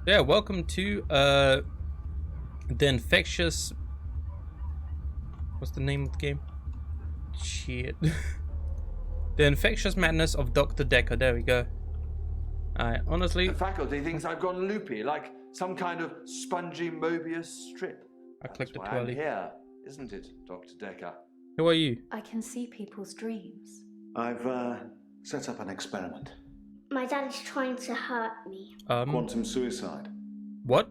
Yeah, welcome to the Infectious. What's the name of the game? Shit. The Infectious Madness of Dr. Dekker. There we go. Honestly, The faculty thinks I've gone loopy, like some kind of spongy Mobius strip. I clicked That's it why too I'm early. here, isn't it, Dr. Dekker? Who are you? I can see people's dreams. I've set up an experiment. My dad is trying to hurt me. Quantum suicide. What?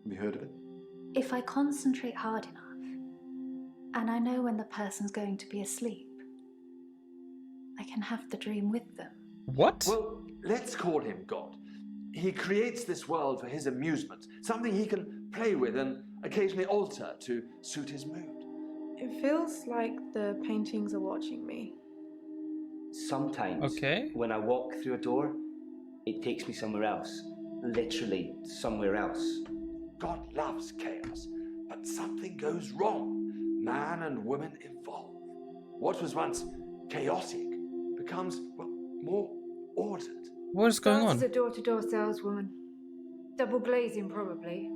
Have you heard of it? If I concentrate hard enough, and I know when the person's going to be asleep, I can have the dream with them. What? Well, let's call him God. He creates this world for his amusement, something he can play with and occasionally alter to suit his mood. It feels like the paintings are watching me. Sometimes, Okay. when I walk through a door, it takes me somewhere else. Literally somewhere else. God loves chaos, but something goes wrong. Man and woman evolve. What was once chaotic becomes, well, more ordered. What is going Starts as on? a door-to-door saleswoman. Double glazing, probably.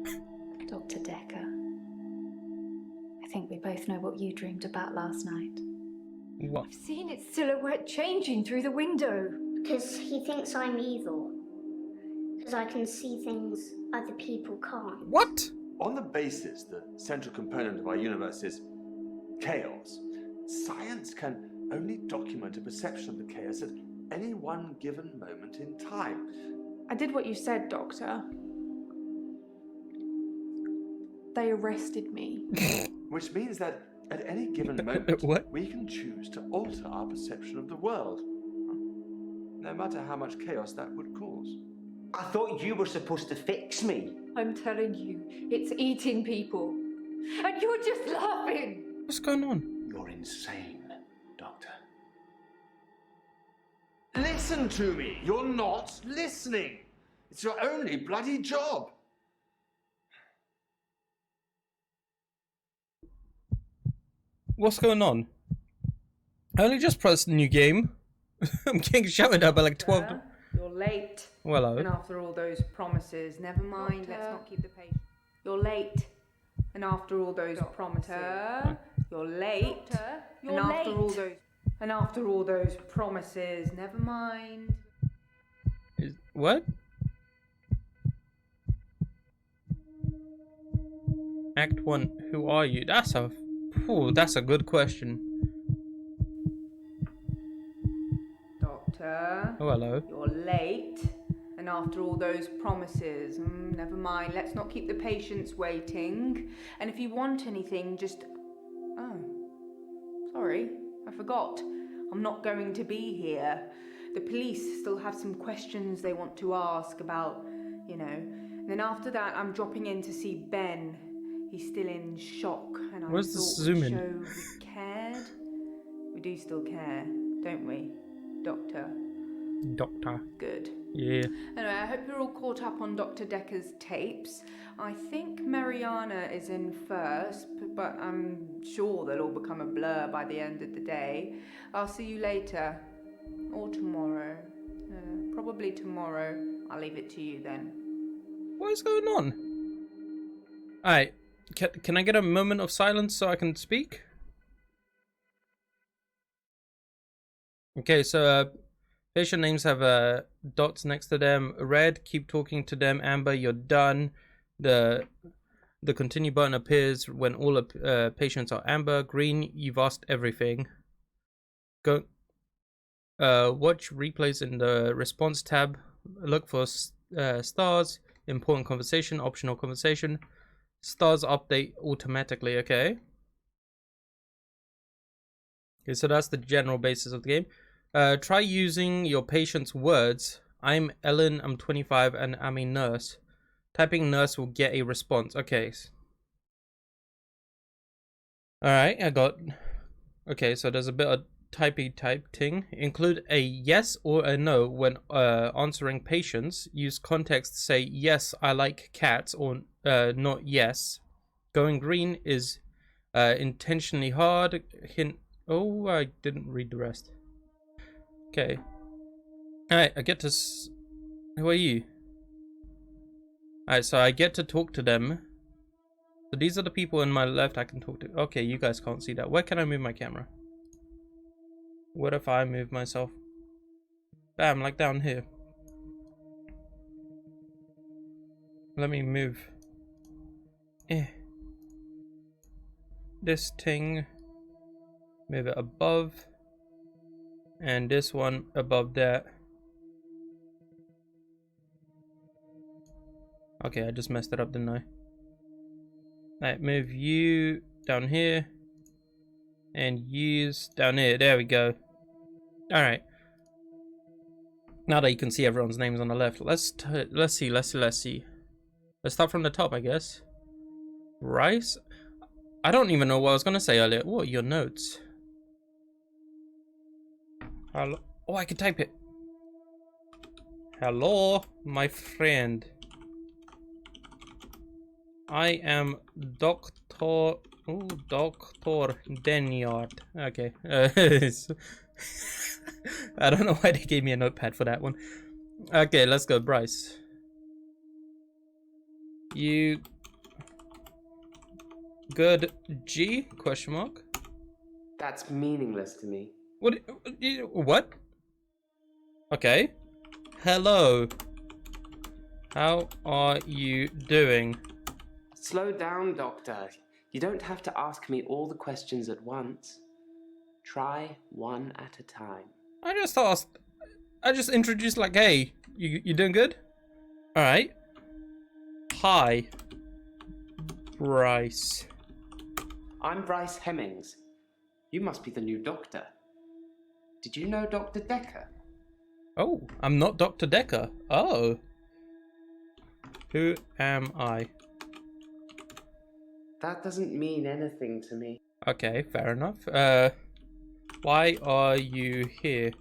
Dr. Dekker, I think we both know what you dreamed about last night. What? I've seen its silhouette changing through the window. Because he thinks I'm evil. Because I can see things other people can't. What? On the basis the central component of our universe is chaos, science can only document a perception of the chaos at any one given moment in time. I did what you said, Doctor. They arrested me. Which means that at any given moment, What? we can choose to alter our perception of the world, no matter how much chaos that would cause. I thought you were supposed to fix me. I'm telling you, it's eating people. And you're just laughing. What's going on? You're insane, Doctor. Listen to me! You're not listening! It's your only bloody job! What's going on? I only just pressed new game. I'm getting shouted at by like 12. You're late. Well, And after all those promises, never mind, let's not keep the patience. You're late. And after all those promises, you're late. You're and after all late. those and after all those promises, never mind. What? Act 1. Who are you? That's a good question. Doctor, Oh, hello. you're late. And after all those promises, never mind, let's not keep the patients waiting. And if you want anything, just... Oh, sorry, I forgot. I'm not going to be here. The police still have some questions they want to ask about, you know. And then after that, I'm dropping in to see Ben. He's still in shock, and I Where's the thought zoom we'd in? show we cared. We do still care, don't we, Doctor? Doctor. Good. Yeah. Anyway, I hope you're all caught up on Dr. Dekker's tapes. I think Mariana is in first, but I'm sure they'll all become a blur by the end of the day. I'll see you later. Or tomorrow. Probably tomorrow. I'll leave it to you then. What is going on? Alright. Can I get a moment of silence so I can speak? Okay, so patient names have dots next to them. Red, keep talking to them. Amber, you're done. The continue button appears when all patients are amber. Green, you've asked everything. Go. Watch replays in the response tab. Look for stars. Important conversation. Optional conversation. Stars update automatically. Okay. Okay, so that's the general basis of the game. Try using your patient's words. I'm Ellen, I'm 25, and I'm a nurse. Typing nurse will get a response. Okay. Alright, I got... Okay, so there's a bit of typing. Include a yes or a no when answering patients. Use context to say, yes, I like cats, or not yes. Going green is intentionally hard. Hint... Oh, I didn't read the rest. Okay. Alright, I get to... Who are you? Alright, so I get to talk to them. So these are the people in my left I can talk to. Okay, you guys can't see that. Where can I move my camera? What if I move myself? Bam, like down here. Let me move. This thing. Move it above. And this one above that. Okay, I just messed it up, didn't I? Alright, move you down here. And use down here. There we go. Alright. Now that you can see everyone's names on the left, let's see. Let's start from the top, I guess. Rice? I don't even know what I was gonna say earlier. What are your notes? Hello? Oh, I can type it. Hello, my friend. I am Dr. Denyard. Okay. I don't know why they gave me a notepad for that one. Okay, let's go, Bryce. You good G? Question mark. That's meaningless to me. What? Okay. Hello. How are you doing? Slow down, Doctor. You don't have to ask me all the questions at once. Try one at a time. I just asked. I just introduced like, hey, you doing good? All right. Hi, Bryce. I'm Bryce Hemmings. You must be the new doctor. Did you know Dr. Dekker? Oh, I'm not Dr. Dekker. Oh. Who am I? That doesn't mean anything to me. Okay, fair enough. Why are you here?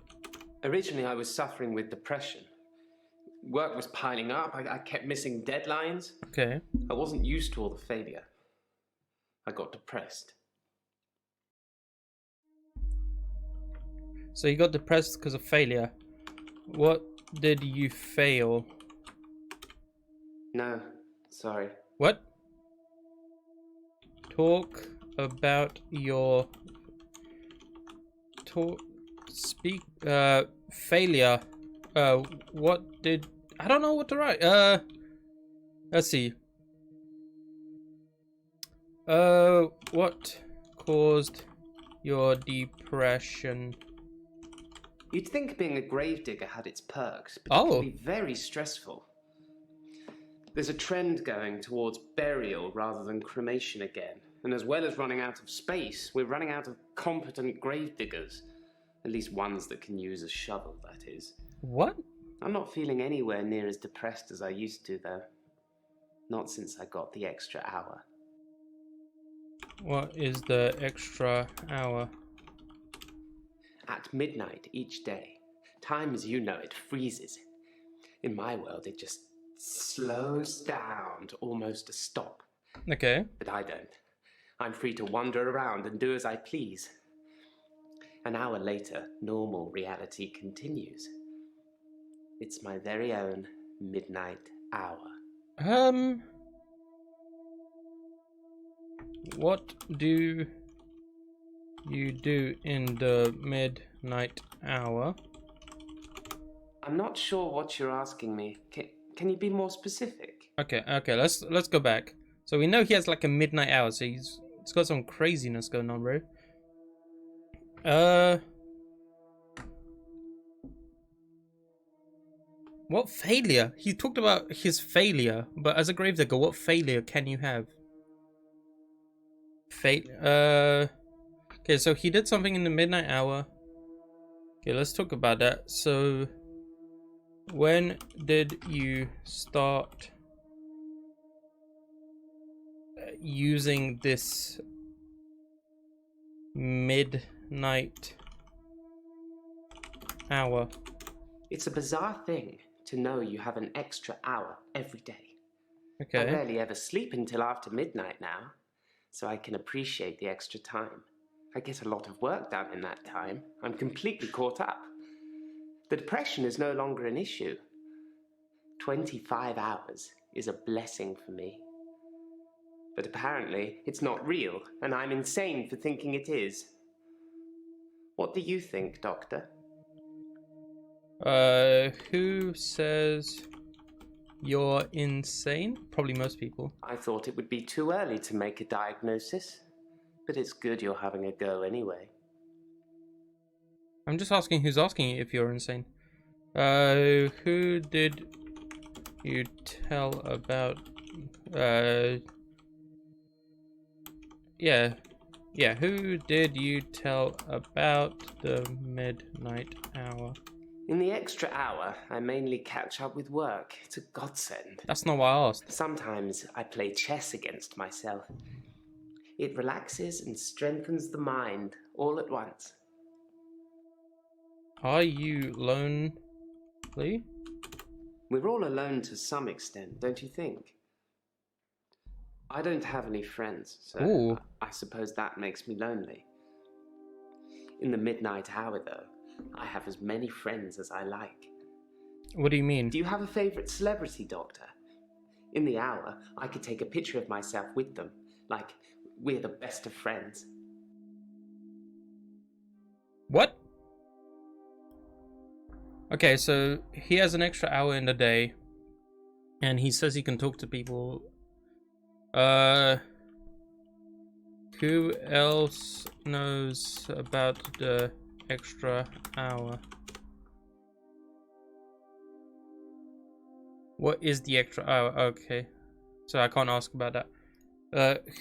Originally, I was suffering with depression. Work was piling up. I kept missing deadlines. Okay. I wasn't used to all the failure. I got depressed. So you got depressed because of failure. What did you fail? No, sorry. What? Talk about your failure. What did I don't know what to write. Let's see. What caused your depression? You'd think being a gravedigger had its perks, but it can be very stressful. There's a trend going towards burial rather than cremation again. And as well as running out of space, we're running out of competent gravediggers. At least ones that can use a shovel, that is. What? I'm not feeling anywhere near as depressed as I used to, though. Not since I got the extra hour. What is the extra hour? At midnight each day. Time as you know it freezes. In my world, it just slows down to almost a stop. Okay. But I don't. I'm free to wander around and do as I please. An hour later, normal reality continues. It's my very own midnight hour. What do you do in the midnight hour? I'm not sure what you're asking me. Can you be more specific? Okay, let's go back. So we know he has like a midnight hour, so he's got some craziness going on, bro. What failure? He talked about his failure, but as a gravedigger, what failure can you have? Okay, so he did something in the midnight hour. Okay, let's talk about that. So, when did you start using this midnight hour? It's a bizarre thing to know you have an extra hour every day. Okay. I rarely ever sleep until after midnight now, so I can appreciate the extra time. I get a lot of work done in that time. I'm completely caught up. The depression is no longer an issue. 25 hours is a blessing for me. But apparently, it's not real, and I'm insane for thinking it is. What do you think, Doctor? Who says you're insane? Probably most people. I thought it would be too early to make a diagnosis, but it's good you're having a go anyway. I'm just asking who's asking you if you're insane. Who did you tell about, yeah, who did you tell about the midnight hour? In the extra hour, I mainly catch up with work. It's a godsend. That's not what I asked. Sometimes I play chess against myself. It relaxes and strengthens the mind all at once. Are you lonely? We're all alone to some extent, don't you think? I don't have any friends, so I suppose that makes me lonely. In the midnight hour, though, I have as many friends as I like. What do you mean? Do you have a favourite celebrity, Doctor? In the hour, I could take a picture of myself with them, like we're the best of friends. What? Okay, so he has an extra hour in the day, and he says he can talk to people. Who else knows about the extra hour? What is the extra hour? Okay, so I can't ask about that.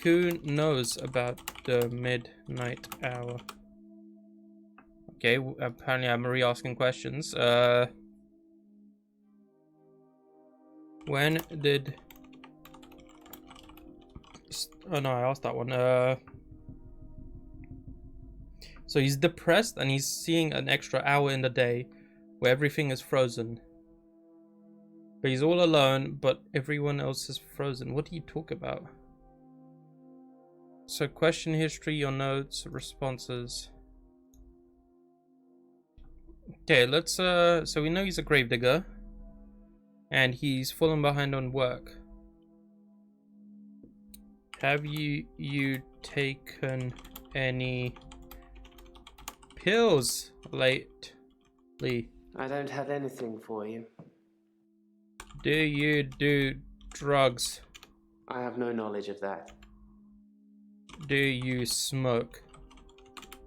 Who knows about the midnight hour? Okay, apparently I'm re-asking questions. When did... Oh no, I asked that one. So he's depressed and he's seeing an extra hour in the day where everything is frozen. But he's all alone, but everyone else is frozen. What do you talk about? So question history, your notes, responses. Okay, let's so we know he's a gravedigger and he's fallen behind on work. Have you taken any pills lately? I don't have anything for you. Do you do drugs? I have no knowledge of that. Do you smoke?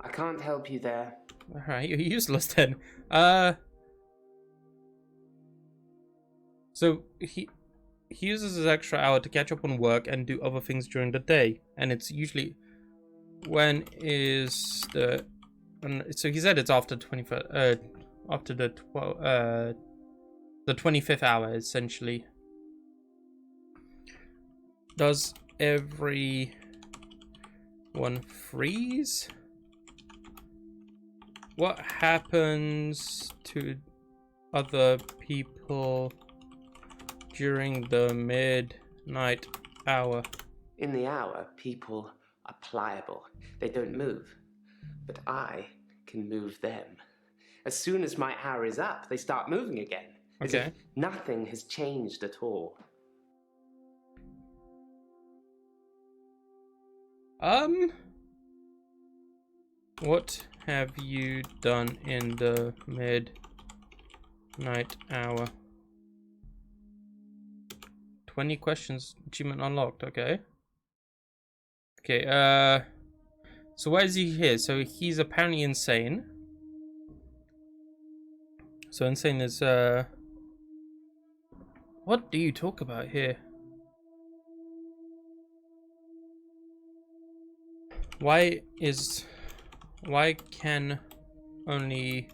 I can't help you there. Alright, you're useless then. So he uses his extra hour to catch up on work and do other things during the day, and it's usually when is the so he said it's after after the 25th hour essentially. Does everyone freeze? What happens to other people during the midnight hour? In the hour, people are pliable. They don't move. But I can move them. As soon as my hour is up, they start moving again. As if nothing has changed at all. What have you done in the midnight hour? 20 questions, achievement unlocked, okay. Okay, so why is he here? So he's apparently insane. So insane is, what do you talk about here? Why can only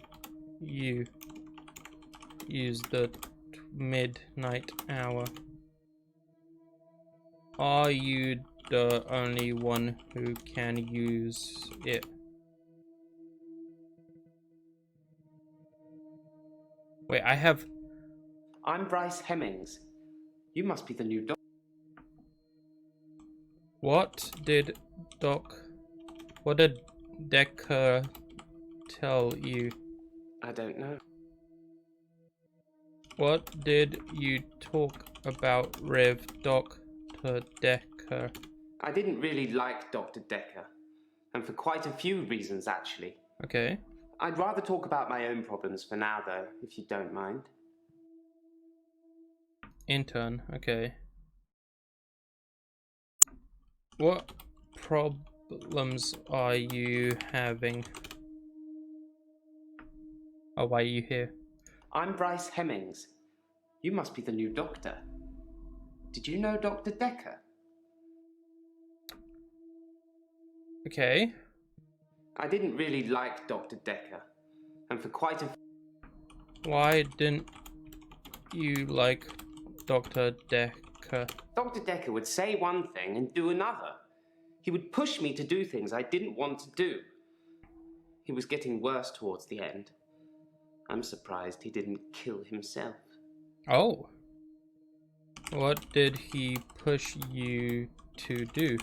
you use the midnight hour? Are you the only one who can use it? Wait, I'm Bryce Hemmings. You must be the new doc. What did Dekker tell you? I don't know. What did you talk about with Dr. Dekker? I didn't really like Dr. Dekker, and for quite a few reasons, actually. Okay. I'd rather talk about my own problems for now, though, if you don't mind. Intern, okay. What problems are you having? Oh, why are you here? I'm Bryce Hemmings. You must be the new doctor. Did you know Dr. Dekker? Okay. I didn't really like Dr. Dekker, and for quite a... Why didn't you like Dr. Dekker? Dr. Dekker would say one thing and do another. He would push me to do things I didn't want to do. He was getting worse towards the end. I'm surprised he didn't kill himself. Oh. What did he push you to do?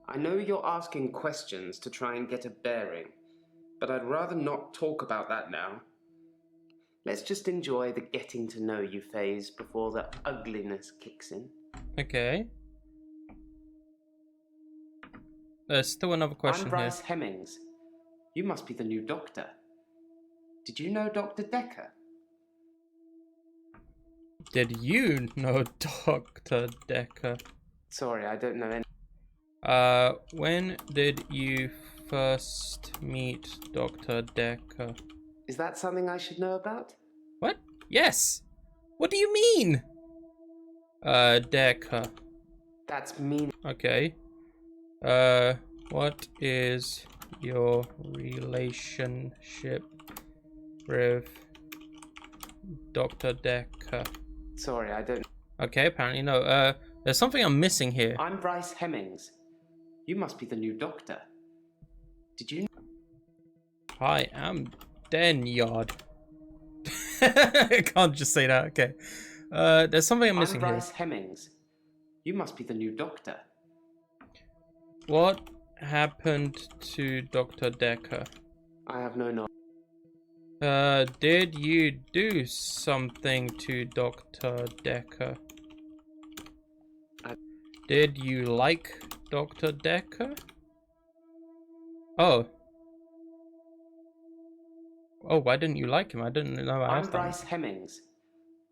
I know you're asking questions to try and get a bearing, but I'd rather not talk about that now. Let's just enjoy the getting to know you phase before the ugliness kicks in. Okay. There's still another question I'm Bryce Hemmings. You must be the new doctor. Did you know Dr. Dekker? Did you know Dr. Dekker? Sorry, I don't know any... When did you first meet Dr. Dekker? Is that something I should know about? What? Yes! What do you mean? Dekker. That's mean. Okay. What is your relationship with Dr. Dekker? Sorry, I don't... Okay, apparently no. There's something I'm missing here. I'm Bryce Hemmings. You must be the new doctor. Did you... Hi, I'm Denyard. I can't just say that, okay. There's something I'm missing here. I'm Bryce Hemmings. You must be the new doctor. What happened to Dr. Dekker? I have no knowledge. Did you do something to Dr. Dekker? Did you like Dr. Dekker? Oh. Oh, why didn't you like him? I didn't know I asked that. I'm Bryce Hemmings.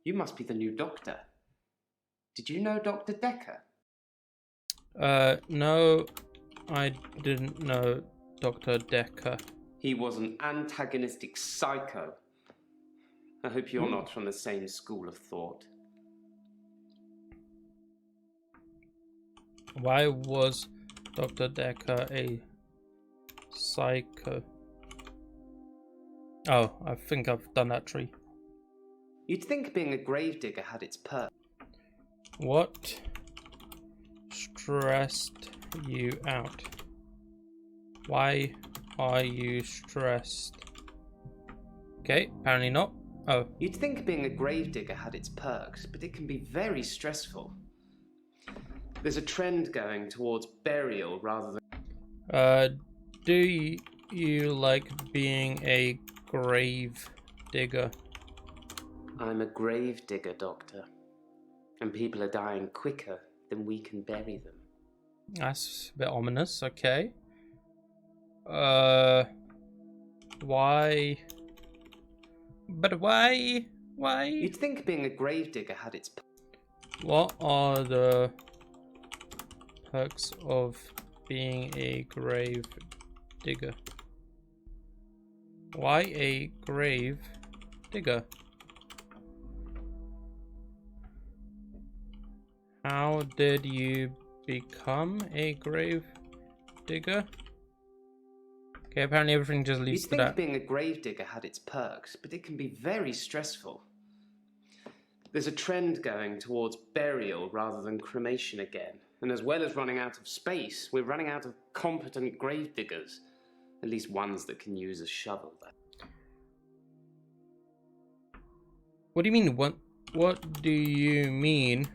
You must be the new doctor. Did you know Dr. Dekker? No, I didn't know Dr. Dekker. He was an antagonistic psycho. I hope you're not from the same school of thought. Why was Dr. Dekker a psycho? Oh, I think I've done that tree. You'd think being a gravedigger had its perks. What stressed you out? Why are you stressed? Okay, apparently not. Oh. You'd think being a gravedigger had its perks, but it can be very stressful. There's a trend going towards burial rather than... Do you like being a grave digger? I'm a grave digger, Doctor. And people are dying quicker than we can bury them. That's a bit ominous, okay. Why? But why? Why? You'd think being a grave digger had its... What are the perks of being a grave digger? Why a grave digger? How did you become a grave digger? Okay, apparently everything just leads to that. You'd think being a grave digger had its perks, but it can be very stressful. There's a trend going towards burial rather than cremation again. And as well as running out of space, we're running out of competent grave diggers. At least ones that can use a shovel. What do you mean? What do you mean?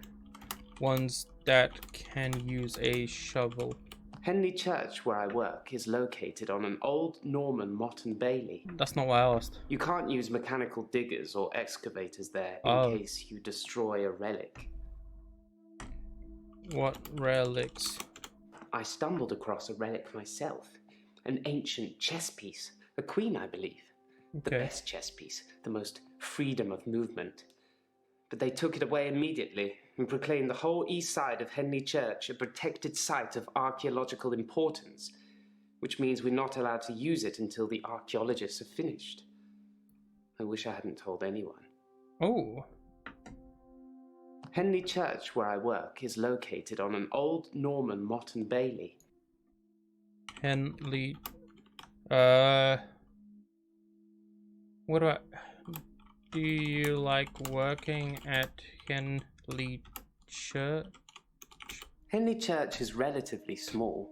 Ones that can use a shovel? Henley Church, where I work, is located on an old Norman motte and bailey. That's not what I asked. You can't use mechanical diggers or excavators there in case you destroy a relic. What relics? I stumbled across a relic myself. An ancient chess piece. A queen, I believe. The best chess piece. The most freedom of movement. But they took it away immediately and proclaimed the whole east side of Henley Church a protected site of archaeological importance, which means we're not allowed to use it until the archaeologists have finished. I wish I hadn't told anyone. Oh. Henley Church, where I work, is located on an old Norman motte and bailey. Henley. What about? Do you like working at Henley Church? Henley Church is relatively small.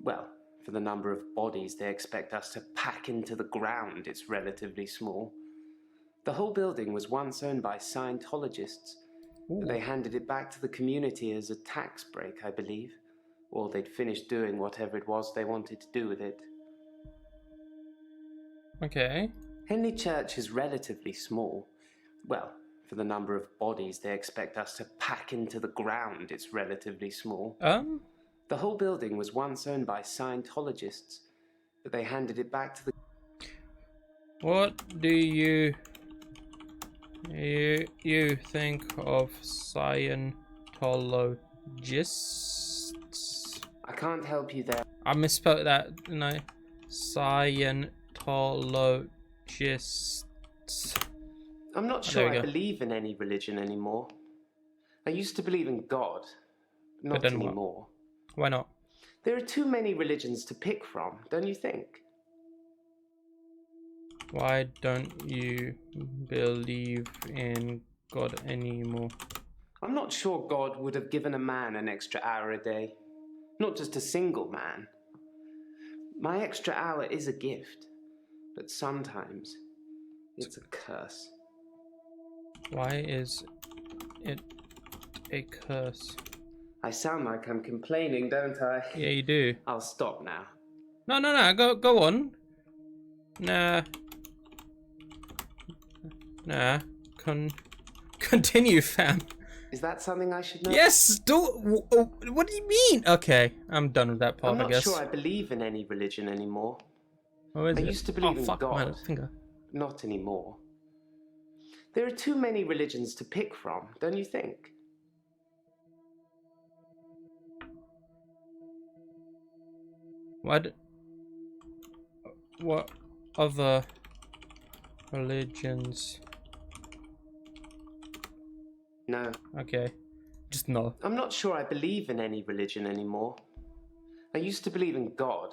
Well, for the number of bodies they expect us to pack into the ground, it's relatively small. The whole building was once owned by Scientologists, but they handed it back to the community as a tax break, I believe. Or they'd finished doing whatever it was they wanted to do with it. Okay. Henley Church is relatively small. Well, for the number of bodies they expect us to pack into the ground, it's relatively small. The whole building was once owned by Scientologists, but they handed it back to the... What do you think of Scientologists? I can't help you there. I misspelled that, no. Scientologists. I'm not sure I believe in any religion anymore. I used to believe in God, but not anymore. Why not? There are too many religions to pick from, don't you think? Why don't you believe in God anymore? I'm not sure God would have given a man an extra hour a day. Not just a single man. My extra hour is a gift, but sometimes it's a curse. Why is it a curse? I sound like I'm complaining, don't I? Yeah, you do. I'll stop now. No, go on. Nah. Continue, fam. Is that something I should know? Yes, what do you mean? Okay, I'm done with that part, I guess. I'm not sure I believe in any religion anymore. Oh, is I it? used to believe in fuck, God. my finger. Not anymore. There are too many religions to pick from, don't you think? What other religions? No. Okay. Just no. I'm not sure I believe in any religion anymore. I used to believe in God.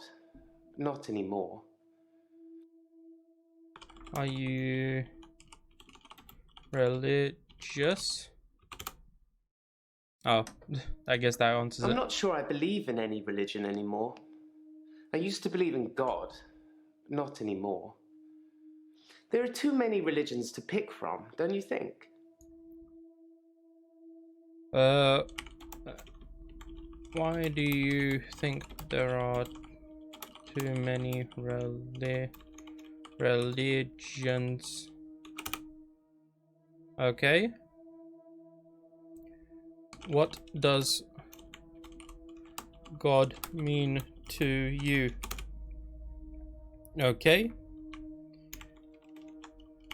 Not anymore. Are you religious? Oh, I guess that answers it. I'm not sure I believe in any religion anymore. I used to believe in God. Not anymore. There are too many religions to pick from, don't you think? Why do you think there are too many religions? Okay. What does God mean to you? Okay.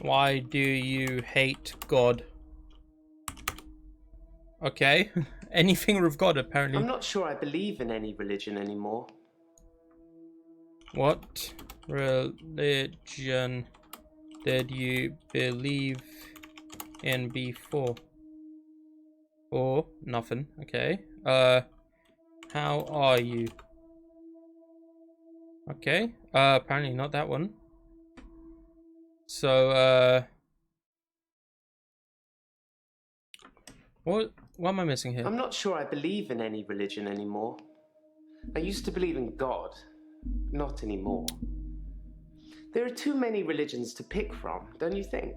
Why do you hate God? Okay. Anything with God, apparently. I'm not sure I believe in any religion anymore. What religion did you believe in before? Or nothing. Okay. How are you? Okay. Apparently not that one. So, what am I missing here? I'm not sure I believe in any religion anymore. I used to believe in God. Not anymore. There are too many religions to pick from, don't you think?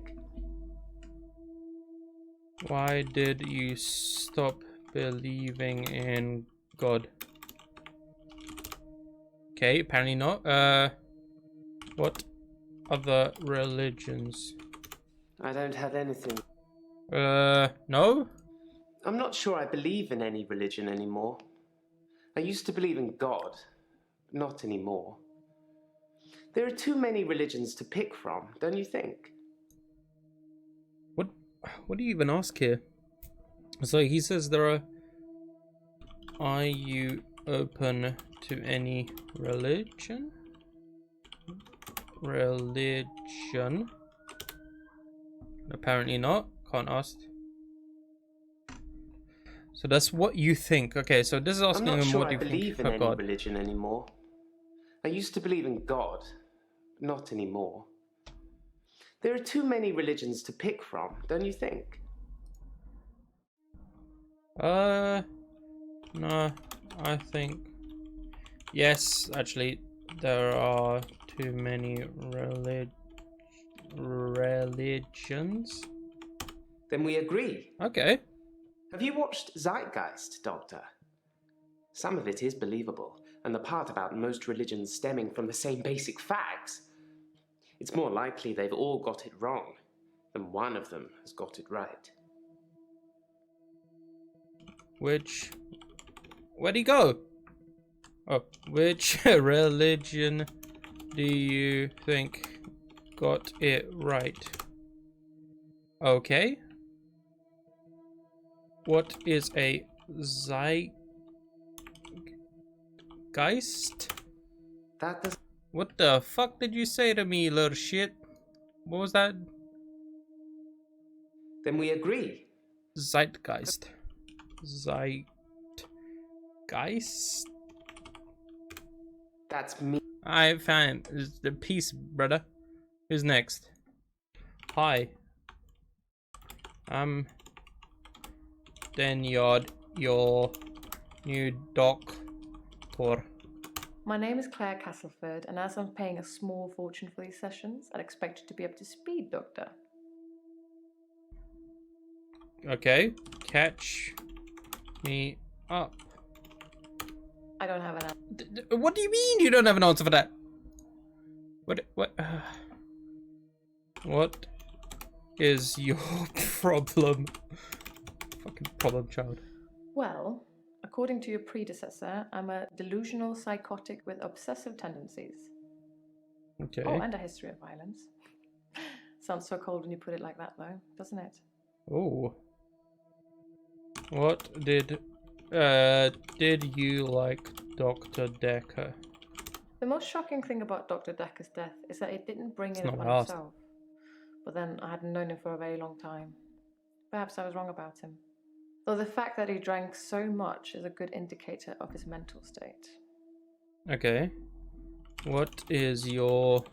Why did you stop believing in God? Okay, apparently not. What other religions? I don't have anything. No? I'm not sure I believe in any religion anymore. I used to believe in God, but not anymore. There are too many religions to pick from, don't you think? What do you even ask here? So he says are you open to any religion? Religion? Apparently not. Can't ask. So that's what you think. Okay, so this is asking I'm not him sure what I do you think believe in of any God. religion anymore. I used to believe in God, but not anymore. There are too many religions to pick from, don't you think? No, I think yes, actually there are too many religions. Then we agree. Okay. Have you watched Zeitgeist, Doctor? Some of it is believable, and the part about most religions stemming from the same basic facts. It's more likely they've all got it wrong than one of them has got it right. Where'd he go? Oh, which religion do you think got it right? Okay. What is a zeitgeist? That does. What the fuck did you say to me, little shit? What was that? Then we agree. Zeitgeist. Zeitgeist? That's me. I found the peace, brother. Who's next? Hi. Then your new doctor. My name is Claire Castleford, and as I'm paying a small fortune for these sessions, I'd expect you to be up to speed, Doctor. Okay, catch me up. I don't have an answer. What do you mean you don't have an answer for that? What is your problem? Fucking problem child. Well, according to your predecessor, I'm a delusional psychotic with obsessive tendencies. Okay. Oh, and a history of violence. Sounds so cold when you put it like that, though, doesn't it? Oh. What did you like Dr. Dekker? The most shocking thing about Dr. Dekker's death is that it didn't bring it upon himself. But then I hadn't known him for a very long time. Perhaps I was wrong about him. Though the fact that he drank so much is a good indicator of his mental state. Okay. What is your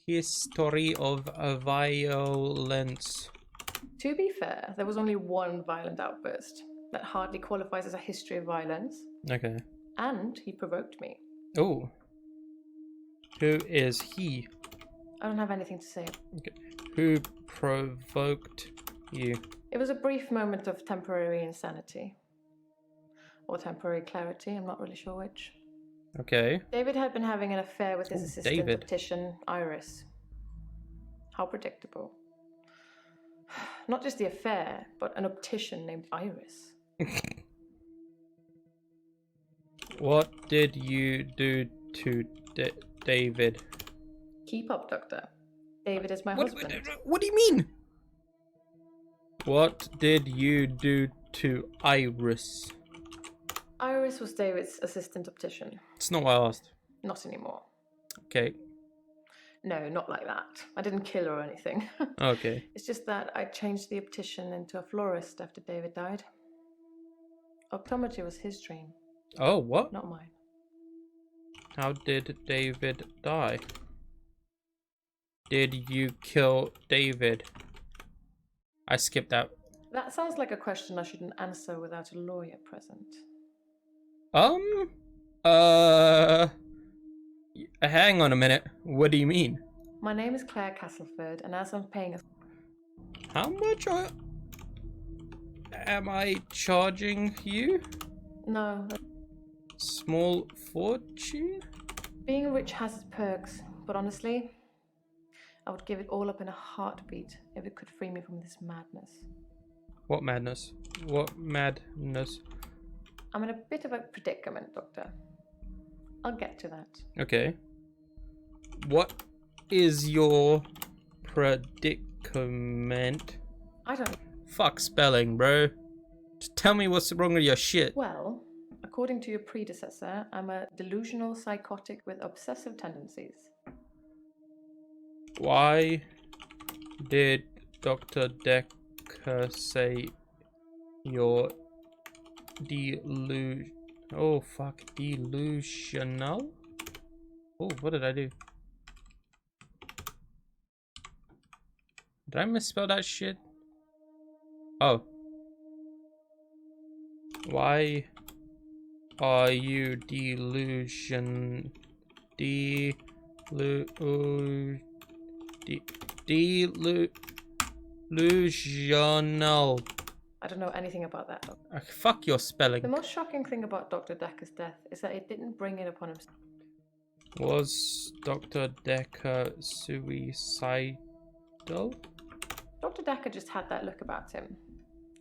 history of violence? To be fair, there was only one violent outburst. That hardly qualifies as a history of violence. Okay. And he provoked me. Oh. Who is he? I don't have anything to say. Okay. Who provoked you? It was a brief moment of temporary insanity. Or temporary clarity, I'm not really sure which. Okay. David had been having an affair with his assistant David. optician, Iris. How predictable. Not just the affair, but an optician named Iris. What did you do to David? Keep up, Doctor. David is my husband. What do you mean? What did you do to Iris? Iris was David's assistant optician. It's not what I asked. Not anymore. Okay. No, not like that. I didn't kill her or anything. Okay. It's just that I changed the optician into a florist after David died. Optometry was his dream. Oh, what? Not mine. How did David die? Did you kill David? I skipped out. That sounds like a question I shouldn't answer without a lawyer present. Hang on a minute. What do you mean? My name is Claire Castleford, and as I'm paying a... How much am I charging you? No. Small fortune? Being rich has its perks, but honestly, I would give it all up in a heartbeat if it could free me from this madness. What madness? What madness? I'm in a bit of a predicament, Doctor. I'll get to that. Okay. What is your predicament? I don't... Fuck spelling, bro. Just tell me what's wrong with your shit. Well, according to your predecessor, I'm a delusional psychotic with obsessive tendencies. Why did Dr. Dekker say you're delusional? Oh, what did I do? Did I misspell that shit? Oh. Why are you delusional? I don't know anything about that. Fuck your spelling. The most shocking thing about Dr. Dekker's death is that it didn't bring it upon himself. Was Dr. Dekker suicidal? Dr. Dekker just had that look about him.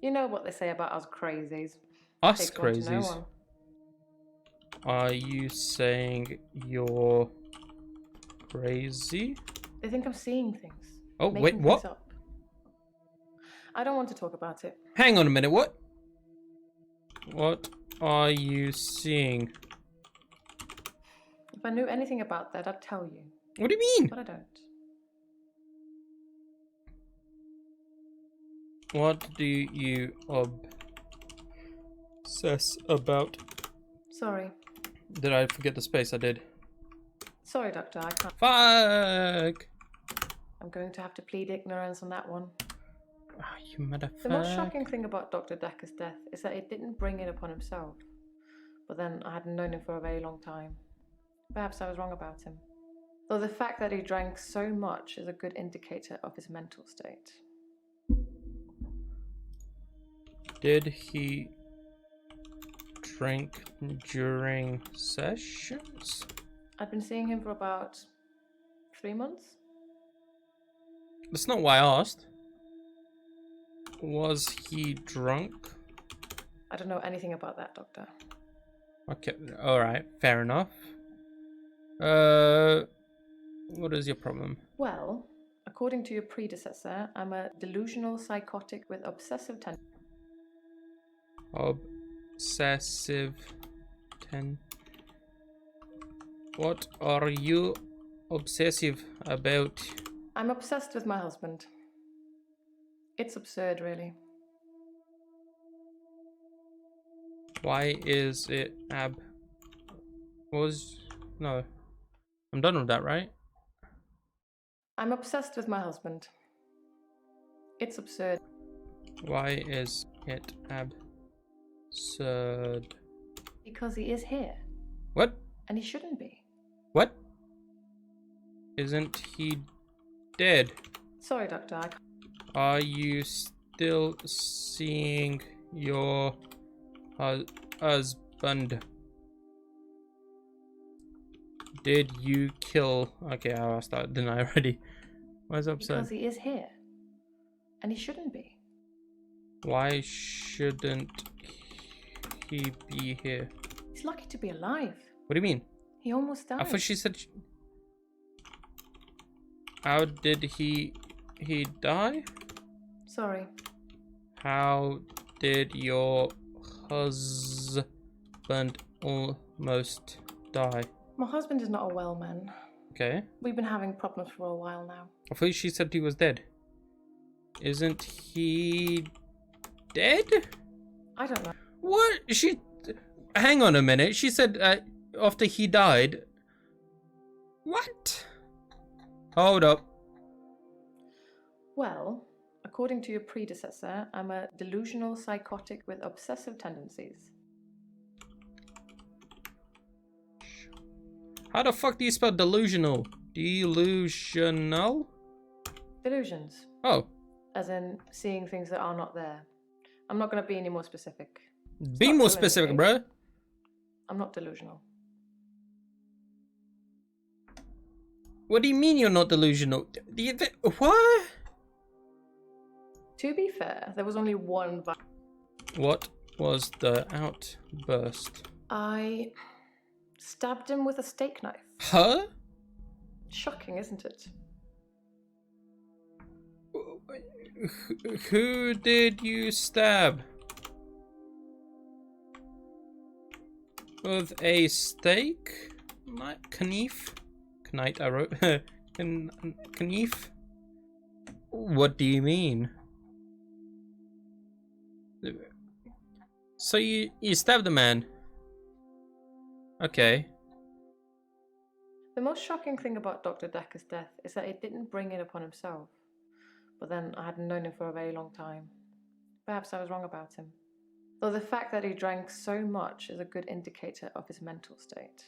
You know what they say about us crazies. Us Takes one to know crazies? one. Are you saying you're crazy? They think I'm seeing things. Oh, making wait, what? things up. I don't want to talk about it. Hang on a minute, what? What are you seeing? If I knew anything about that, I'd tell you. What do you mean? But I don't. What do you obsess about? Sorry. Did I forget the space? I did. Sorry, Doctor, I can't. Fuck! I'm going to have to plead ignorance on that one. Oh, you motherfucker. The most shocking thing about Dr. Dekker's death is that it didn't bring it upon himself. But then I hadn't known him for a very long time. Perhaps I was wrong about him. Though the fact that he drank so much is a good indicator of his mental state. Did he drink during sessions? I'd been seeing him for about 3 months. That's not why I asked. Was he drunk? I don't know anything about that, Doctor. Okay, alright, fair enough. What is your problem? Well, according to your predecessor, I'm a delusional psychotic with obsessive tendencies. What are you obsessive about? I'm obsessed with my husband. It's absurd, really. Why is it No. I'm done with that, right? I'm obsessed with my husband. It's absurd. Why is it absurd? Because he is here. What? And he shouldn't be. What? Isn't he dead? Sorry, Doctor, I can't. Are you still seeing your husband? Did you kill... Okay, I asked that, didn't I already? Why is it upset? Because he is here. And he shouldn't be. Why shouldn't he be here? He's lucky to be alive. What do you mean? He almost died. I thought she said... How did he die? Sorry. How did your husband almost die? My husband is not a well man. Okay. We've been having problems for a while now. I thought she said he was dead. Isn't he dead? I don't know. What? Hang on a minute. She said after he died. What? Hold up. Well, according to your predecessor, I'm a delusional psychotic with obsessive tendencies. How the fuck do you spell delusional? Delusional? Delusions. Oh. As in seeing things that are not there. I'm not going to be any more specific. Be more specific, bro. I'm not delusional. What do you mean you're not delusional? What? To be fair, there was only one. What was the outburst? I stabbed him with a steak knife. Huh? Shocking, isn't it? Who did you stab? With a steak? Knife? Knife, I wrote. Knife? What do you mean? So you stabbed the man? Okay. The most shocking thing about Dr. Dekker's death is that he didn't bring it upon himself. But then I hadn't known him for a very long time. Perhaps I was wrong about him. Though the fact that he drank so much is a good indicator of his mental state.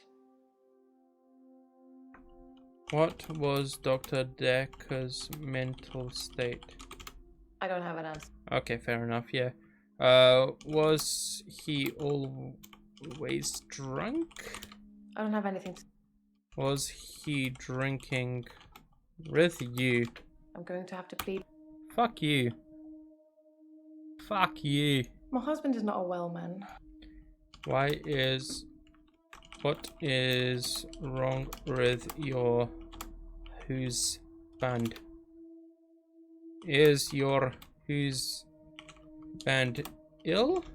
What was Dr. Dekker's mental state? I don't have an answer. Okay, fair enough, yeah. Was he always drunk? I don't have anything to... Was he drinking with you? I'm going to have to plead. Fuck you. Fuck you. My husband is not a well man. What is wrong with your husband? Is your husband ill?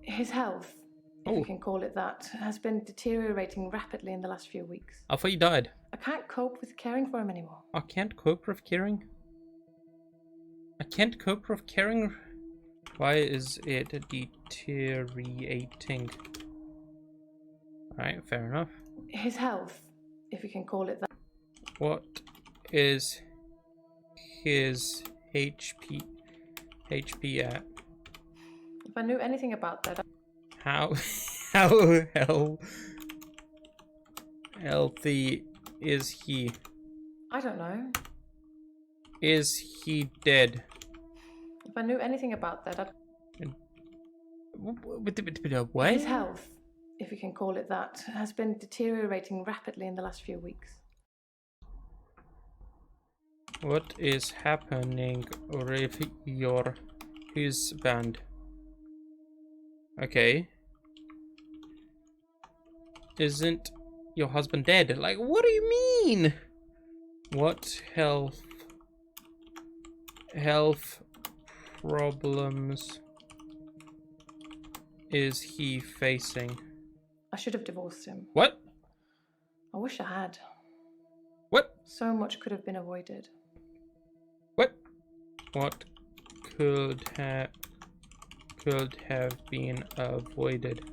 His health, if you can call it that, has been deteriorating rapidly in the last few weeks. I thought you died. I can't cope with caring for him anymore. I can't cope with caring? I can't cope with caring? Why is it deteriorating? Alright, fair enough. His health, if you can call it that. What is his HP at? If I knew anything about that... How healthy is he? I don't know. Is he dead? If I knew anything about that, what? His health, if you can call it that, has been deteriorating rapidly in the last few weeks. What is happening with your husband? Okay. Isn't your husband dead? Like, what do you mean? What health problems is he facing? I should have divorced him. What? I wish I had. What? So much could have been avoided. What? What could have been avoided?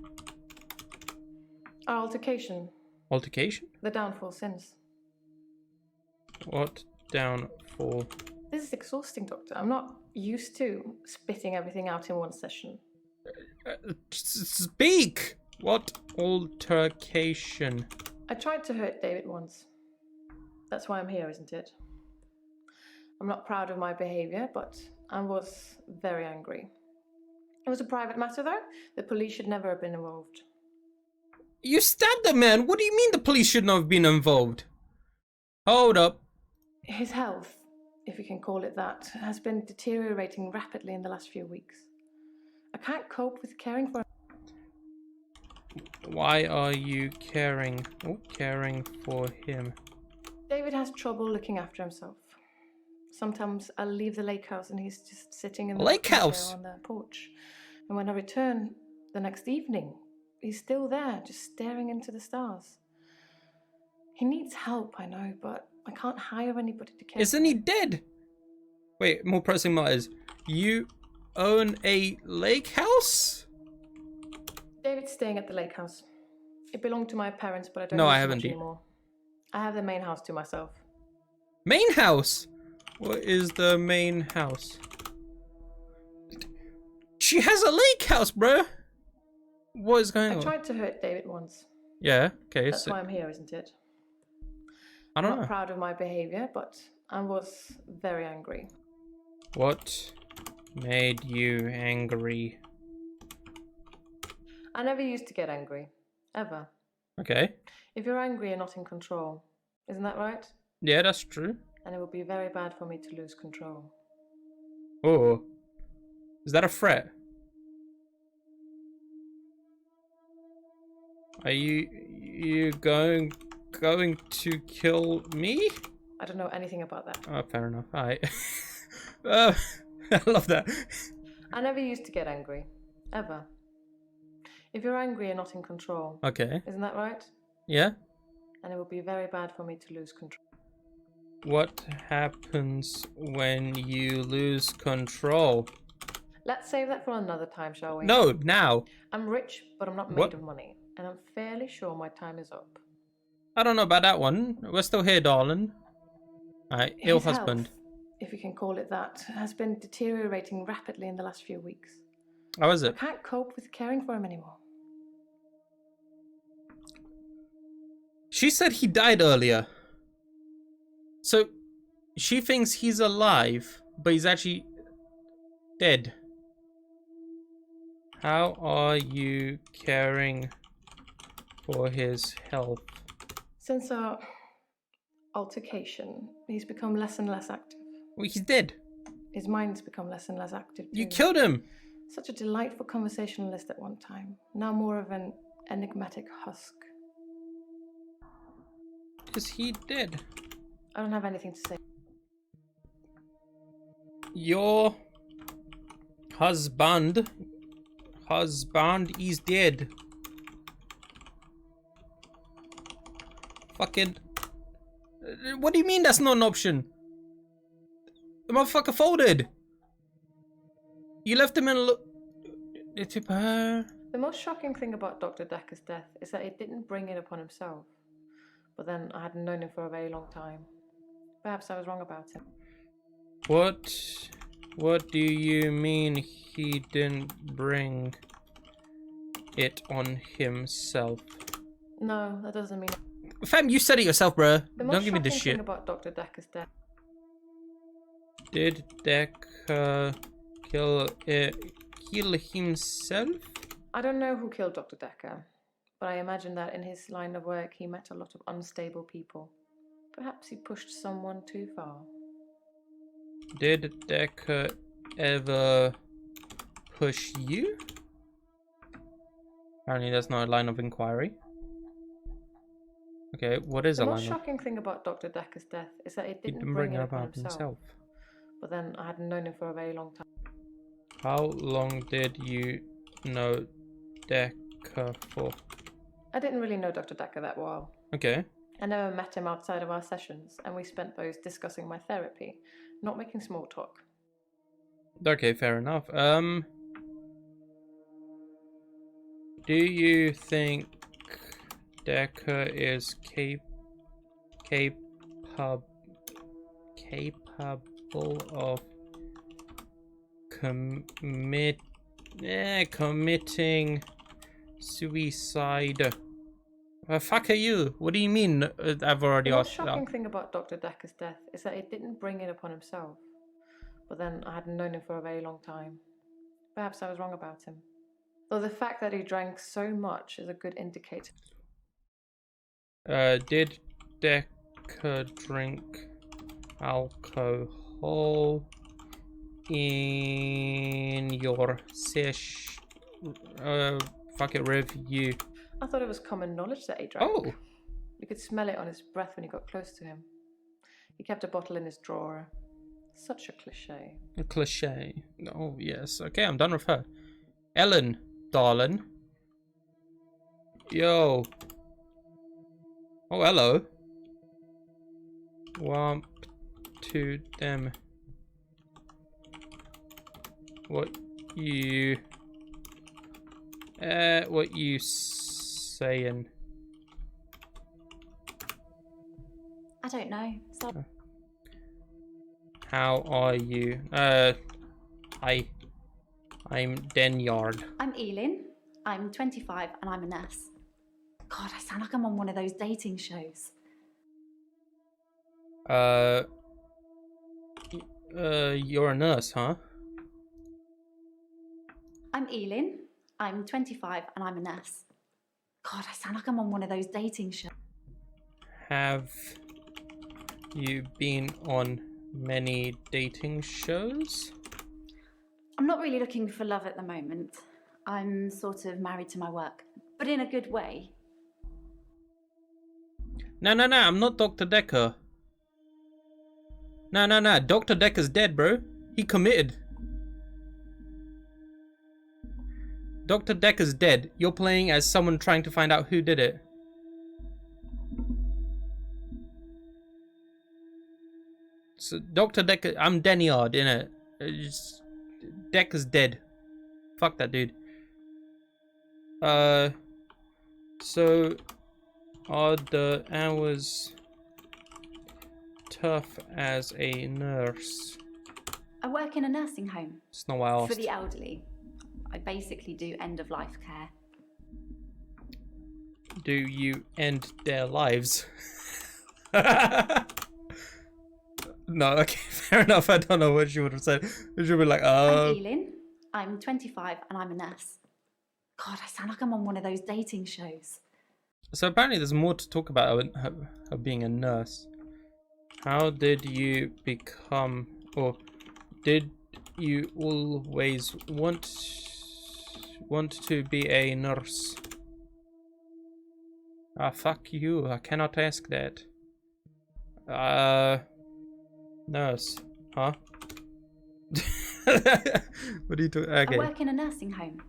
Our altercation. Altercation? The downfall since. What downfall? This is exhausting, Doctor. I'm not used to spitting everything out in one session. Speak! What altercation? I tried to hurt David once. That's why I'm here, isn't it? I'm not proud of my behavior, but I was very angry. It was a private matter, though. The police should never have been involved. You stabbed the man! What do you mean the police shouldn't have been involved? Hold up. His health, if you can call it that, has been deteriorating rapidly in the last few weeks. I can't cope with caring for him. Why are you caring for him? David has trouble looking after himself. Sometimes I'll leave the lake house and he's just sitting in the lake house on the porch. And when I return the next evening, he's still there, just staring into the stars. He needs help, I know, but I can't hire anybody to care. Isn't he dead? Wait, more pressing matters. You own a lake house? David's staying at the lake house. It belonged to my parents, but I don't No, use I it haven't. much anymore. I have the main house to myself. Main house? What is the main house? She has a lake house, bro. What is going on? I tried to hurt David once. Yeah, okay. That's why I'm here, isn't it? I don't know. I'm not proud of my behavior, but I was very angry. What made you angry? I never used to get angry. Ever. Okay. If you're angry, you're not in control. Isn't that right? Yeah, that's true. And it would be very bad for me to lose control. Oh. Is that a threat? Are you going to kill me? I don't know anything about that. Oh, fair enough. Alright. I love that. I never used to get angry. Ever. If you're angry, you're not in control. Okay. Isn't that right? Yeah? And it would be very bad for me to lose control. What happens when you lose control? Let's save that for another time, shall we? No, now. I'm rich, but I'm not made of money. And I'm fairly sure my time is up. I don't know about that one. We're still here, darling. Alright, ill His husband. health, if you can call it that, has been deteriorating rapidly in the last few weeks. How is it? I can't cope with caring for him anymore. She said he died earlier. So, she thinks he's alive, but he's actually dead. How are you caring for his health? Since our altercation, he's become less and less active. Well, he's dead. His mind's become less and less active too. You killed him! Such a delightful conversationalist at one time. Now more of an enigmatic husk. Is he dead? I don't have anything to say. Your husband is dead. Fucking... What do you mean that's not an option? The motherfucker folded. You left him in a The most shocking thing about Dr. Dekker's death is that he didn't bring it upon himself. But then I hadn't known him for a very long time. Perhaps I was wrong about him. What do you mean he didn't bring it on himself? No, that doesn't mean... Fam, you said it yourself, bruh. Don't give me this shocking shit. thing about Dr. Dekker's death. Did Dekker kill himself? I don't know who killed Dr. Dekker, but I imagine that in his line of work he met a lot of unstable people. Perhaps he pushed someone too far. Did Dekker ever push you? Apparently that's not a line of inquiry. Okay, what is a line of... The most shocking thing about Dr. Dekker's death is that he didn't bring bring it it upon about himself. But then I hadn't known him for a very long time. How long did you know Dekker for? I didn't really know Dr. Dekker that well. Okay. I never met him outside of our sessions, and we spent those discussing my therapy, not making small talk. Okay, fair enough. Do you think Dekker is capable of committing suicide? Fuck are you? What do you mean? I've already asked that. The most shocking thing about Dr. Dekker's death is that he didn't bring it upon himself. But then I hadn't known him for a very long time. Perhaps I was wrong about him. Though the fact that he drank so much is a good indicator. Did Dekker drink alcohol in your fuck it, review? I thought it was common knowledge that he drank. Oh! You could smell it on his breath when you got close to him. He kept a bottle in his drawer. Such a cliche. A cliche. Oh, yes. Okay, I'm done with her. Ellen, darling. Yo. Oh, hello. Womp to them. What you saying? I don't know. So how are you? Hi. I'm Denyard. I'm Elin. I'm 25 and I'm a nurse. God, I sound like I'm on one of those dating shows. You're a nurse, huh? I'm Elin. I'm 25 and I'm a nurse. God, I sound like I'm on one of those dating shows. Have you been on many dating shows? I'm not really looking for love at the moment. I'm sort of married to my work, but in a good way. No, I'm not Dr. Dekker. No, Dr. Dekker's dead, bro. He committed. Dr. Dekker's dead. You're playing as someone trying to find out who did it. So Dr. Dekker, I'm Deniard, innit? Dekker's dead. Fuck that dude. So are the hours tough as a nurse? I work in a nursing home. It's not what I asked. For the elderly. I basically do end-of-life care. Do you end their lives? No, okay, fair enough. I don't know what she would have said. She would be like, I'm Elin. I'm 25 and I'm a nurse. God, I sound like I'm on one of those dating shows. So apparently there's more to talk about her being a nurse. How did you become, or did you always want to be a nurse? Ah, fuck you. I cannot ask that. Nurse. Huh? What are you doing? Okay. I work in a nursing home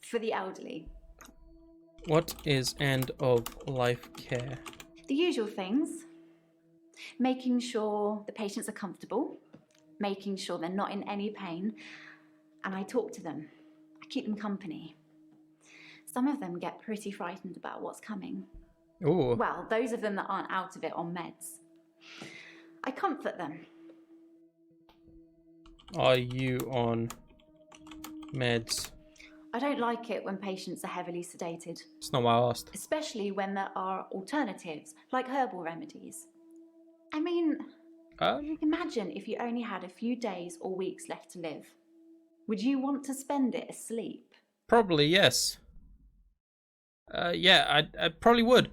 for the elderly. What is end of life care? The usual things. Making sure the patients are comfortable, making sure they're not in any pain, and I talk to them. I keep them company. Some of them get pretty frightened about what's coming. Ooh. Well, those of them that aren't out of it on meds. I comfort them. Are you on meds? I don't like it when patients are heavily sedated. It's not what I asked. Especially when there are alternatives, like herbal remedies. I mean, imagine if you only had a few days or weeks left to live. Would you want to spend it asleep? Probably, yes. Yeah, I probably would.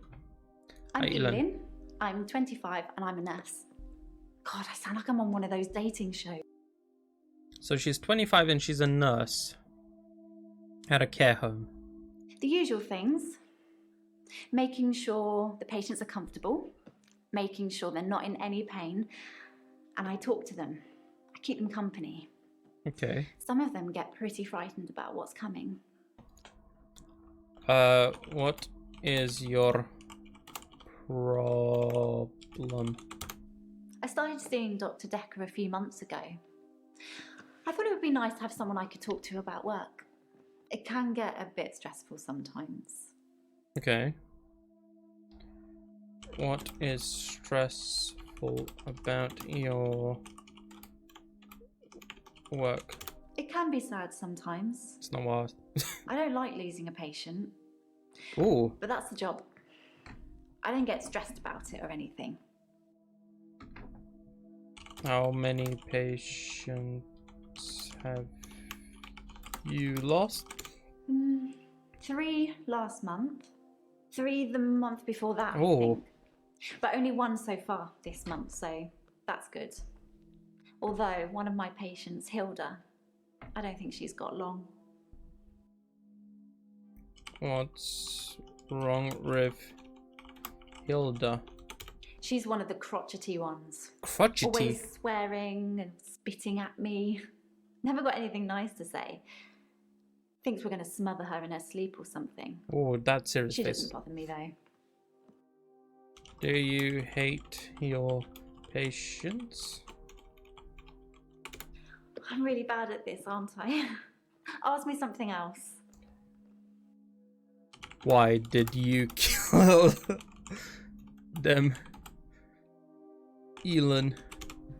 I'm Elin. I'm 25 and I'm a nurse. God, I sound like I'm on one of those dating shows. So she's 25 and she's a nurse at a care home. The usual things. Making sure the patients are comfortable, making sure they're not in any pain, and I talk to them. I keep them company. Okay. Some of them get pretty frightened about what's coming. What is your problem? I started seeing Dr. Dekker a few months ago. I thought it would be nice to have someone I could talk to about work. It can get a bit stressful sometimes. Okay. What is stressful about your work? It can be sad sometimes. It's not what I don't like losing a patient. Ooh. But that's the job. I don't get stressed about it or anything. How many patients have you lost? 3 last month. 3 the month before that, I Oh. think. But only 1 so far this month, so that's good. Although one of my patients, Hilda, I don't think she's got long. What's wrong with Hilda? She's one of the crotchety ones. Crotchety? Always swearing and spitting at me. Never got anything nice to say. Thinks we're going to smother her in her sleep or something. Oh, that's serious. She doesn't bother me though. Do you hate your patients? I'm really bad at this, aren't I? Ask me something else. Why did you kill them, Elin?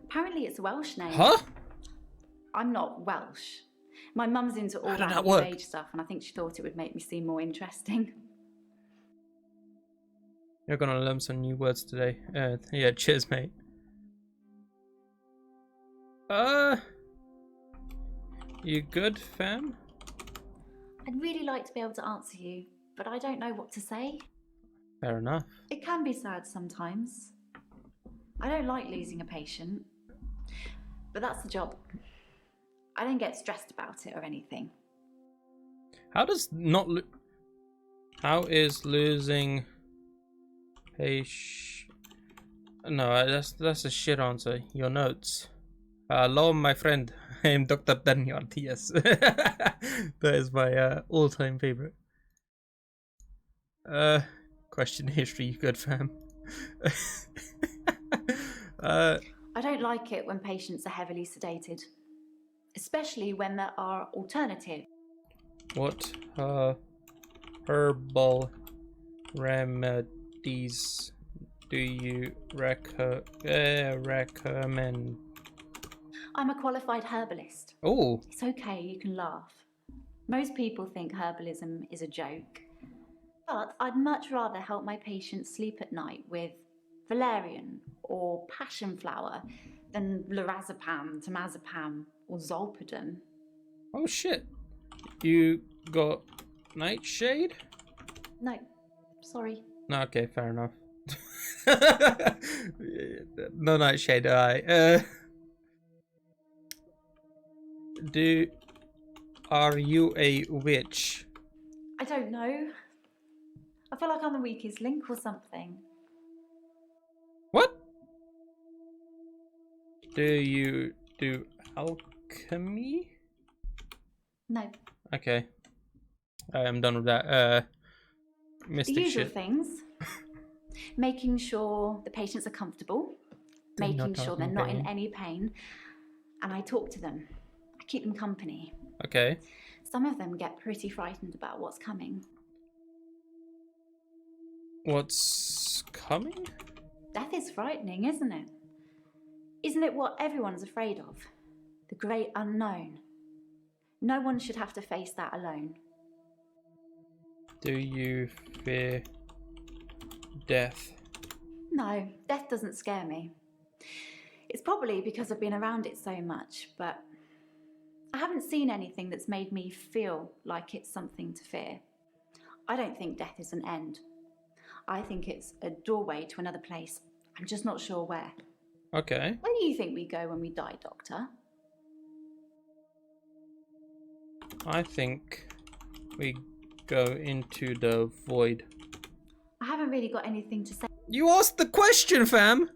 Apparently it's a Welsh name. Huh? I'm not Welsh. My mum's into all that new age stuff, and I think she thought it would make me seem more interesting. You're gonna learn some new words today. Yeah, cheers, mate. You good, fam? I'd really like to be able to answer you, but I don't know what to say. Fair enough. It can be sad sometimes. I don't like losing a patient, but that's the job. I don't get stressed about it or anything. How is losing patient? No, that's a shit answer. Your notes. Hello, my friend. I am Dr. Danyard. Yes, that is my all-time favorite. Question history. You good, fam? I don't like it when patients are heavily sedated, especially when there are alternatives. What herbal remedies do you recommend? I'm a qualified herbalist. Oh. It's okay, you can laugh. Most people think herbalism is a joke. But I'd much rather help my patients sleep at night with valerian or passion flower than lorazepam, temazepam or zolpidem. Oh shit. You got nightshade? No, sorry. No, okay, fair enough. No nightshade, alright. Are you a witch? I don't know. I feel like I'm the weakest link or something. What? Do you do alchemy? No. Okay. I'm done with that. Mystic The usual shit. things. Making sure the patients are comfortable. Making sure they're not in any pain. And I talk to them. I keep them company. Okay. Some of them get pretty frightened about what's coming. What's coming? Death is frightening, isn't it? Isn't it what everyone's afraid of? The great unknown. No one should have to face that alone. Do you fear death? No, death doesn't scare me. It's probably because I've been around it so much, but I haven't seen anything that's made me feel like it's something to fear. I don't think death is an end. I think it's a doorway to another place. I'm just not sure where. Okay. Where do you think we go when we die, Doctor? I think we go into the void. I haven't really got anything to say. You asked the question, fam!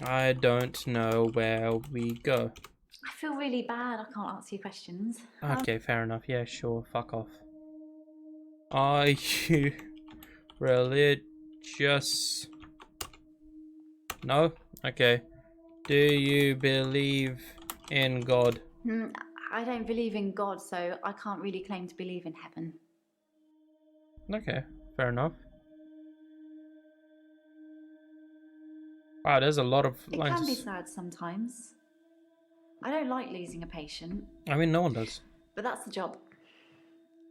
I don't know where we go. I feel really bad I can't answer your questions. Okay, fair enough. Yeah, sure. Fuck off. Are you religious? No? Okay. Do you believe in God? I don't believe in God, so I can't really claim to believe in heaven. Okay, fair enough. Wow, there's a lot of lines. It can be sad sometimes. I don't like losing a patient. I mean, no one does. But that's the job.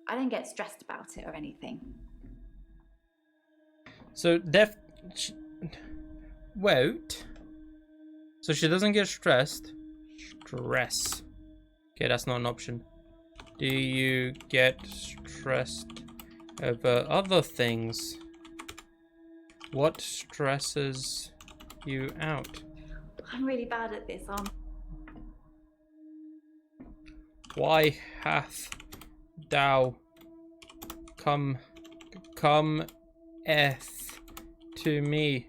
I don't get stressed about it or anything. So, wait. So she doesn't get stressed. Stress. Okay, that's not an option. Do you get stressed over other things? What stresses you out? I'm really bad at this, Why hath thou cometh to me?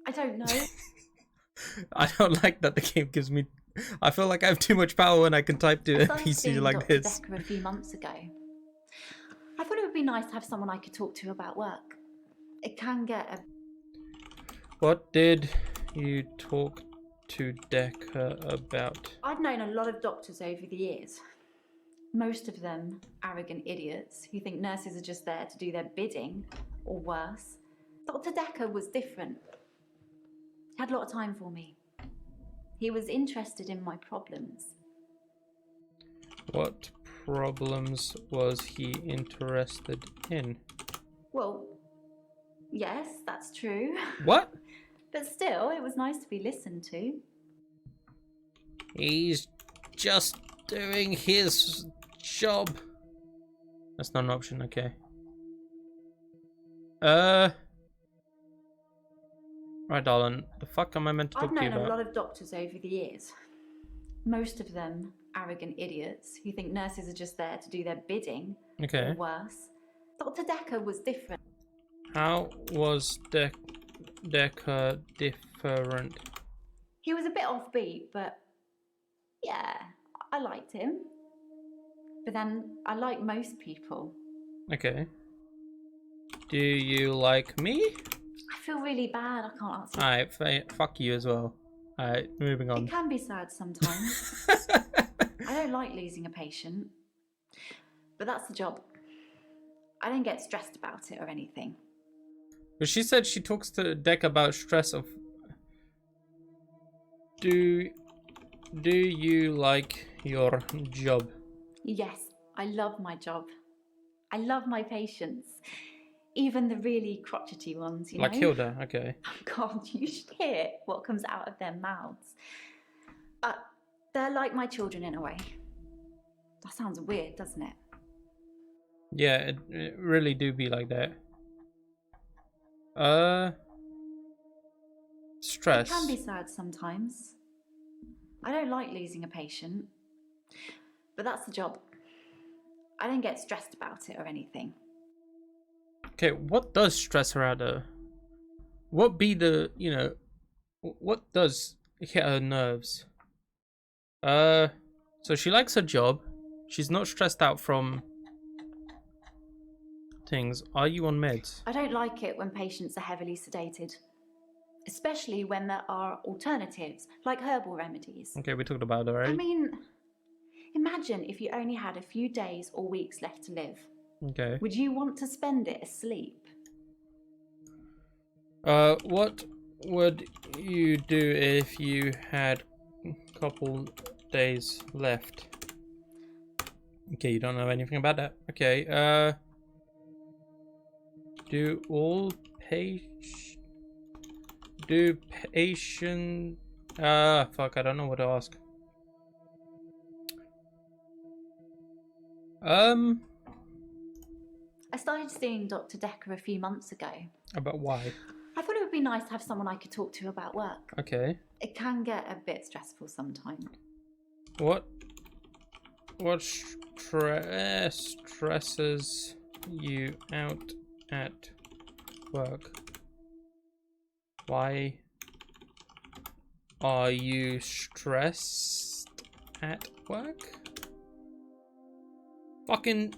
I don't know. I don't like that the game gives me... I feel like I have too much power when I can type to a PC like Dr. this. Dekker a few months ago. I thought it would be nice to have someone I could talk to about work. It can get a... What did you talk to Dekker about? I've known a lot of doctors over the years. Most of them arrogant idiots who think nurses are just there to do their bidding, or worse. Dr. Dekker was different. He had a lot of time for me. He was interested in my problems. What problems was he interested in? Well, yes, that's true. What? But still, it was nice to be listened to. He's just doing his job. That's not an option, okay. Right, darling. The fuck am I meant to talk I've to you known a about? lot of doctors over the years. Most of them arrogant idiots who think nurses are just there to do their bidding. Okay. Or worse. Dr. Dekker was different. How was Dekker different? He was a bit offbeat, but yeah, I liked him. But then I like most people. Okay. Do you like me? I feel really bad. I can't answer. Alright, fuck you as well. Alright, moving on. It can be sad sometimes. I don't like losing a patient. But that's the job. I don't get stressed about it or anything. But she said she talks to Deck about stress of... Do you like your job? Yes, I love my job. I love my patients. Even the really crotchety ones, you know? Like Hilda, okay. Oh God, you should hear what comes out of their mouths. They're like my children in a way. That sounds weird, doesn't it? Yeah, it really do be like that. Stress. It can be sad sometimes. I don't like losing a patient. But that's the job. I don't get stressed about it or anything. Okay, what does stress her out though? What be the, you know, what does hit her nerves? So she likes her job. She's not stressed out from things. Are you on meds? I don't like it when patients are heavily sedated. Especially when there are alternatives, like herbal remedies. Okay, we talked about it, right? I mean, imagine if you only had a few days or weeks left to live. Okay. Would you want to spend it asleep? What would you do if you had a couple days left? Okay, you don't know anything about that. Okay, do patient... fuck, I don't know what to ask. I started seeing Dr. Dekker a few months ago. About why? I thought it would be nice to have someone I could talk to about work. Okay. It can get a bit stressful sometimes. What stresses you out at work? Why are you stressed at work? Fucking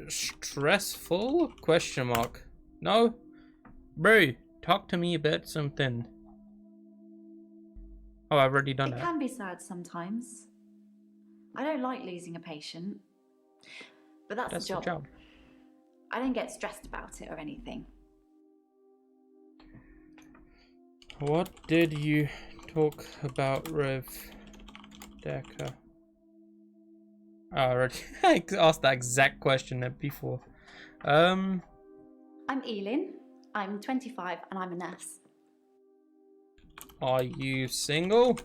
stressful? Question mark. No? Bro, talk to me about something. Oh, I've already done that. It can be sad sometimes. I don't like losing a patient. But that's the job. I don't get stressed about it or anything. What did you talk about with Dekker? I already asked that exact question before. I'm Elin. I'm 25 and I'm a nurse. Are you single?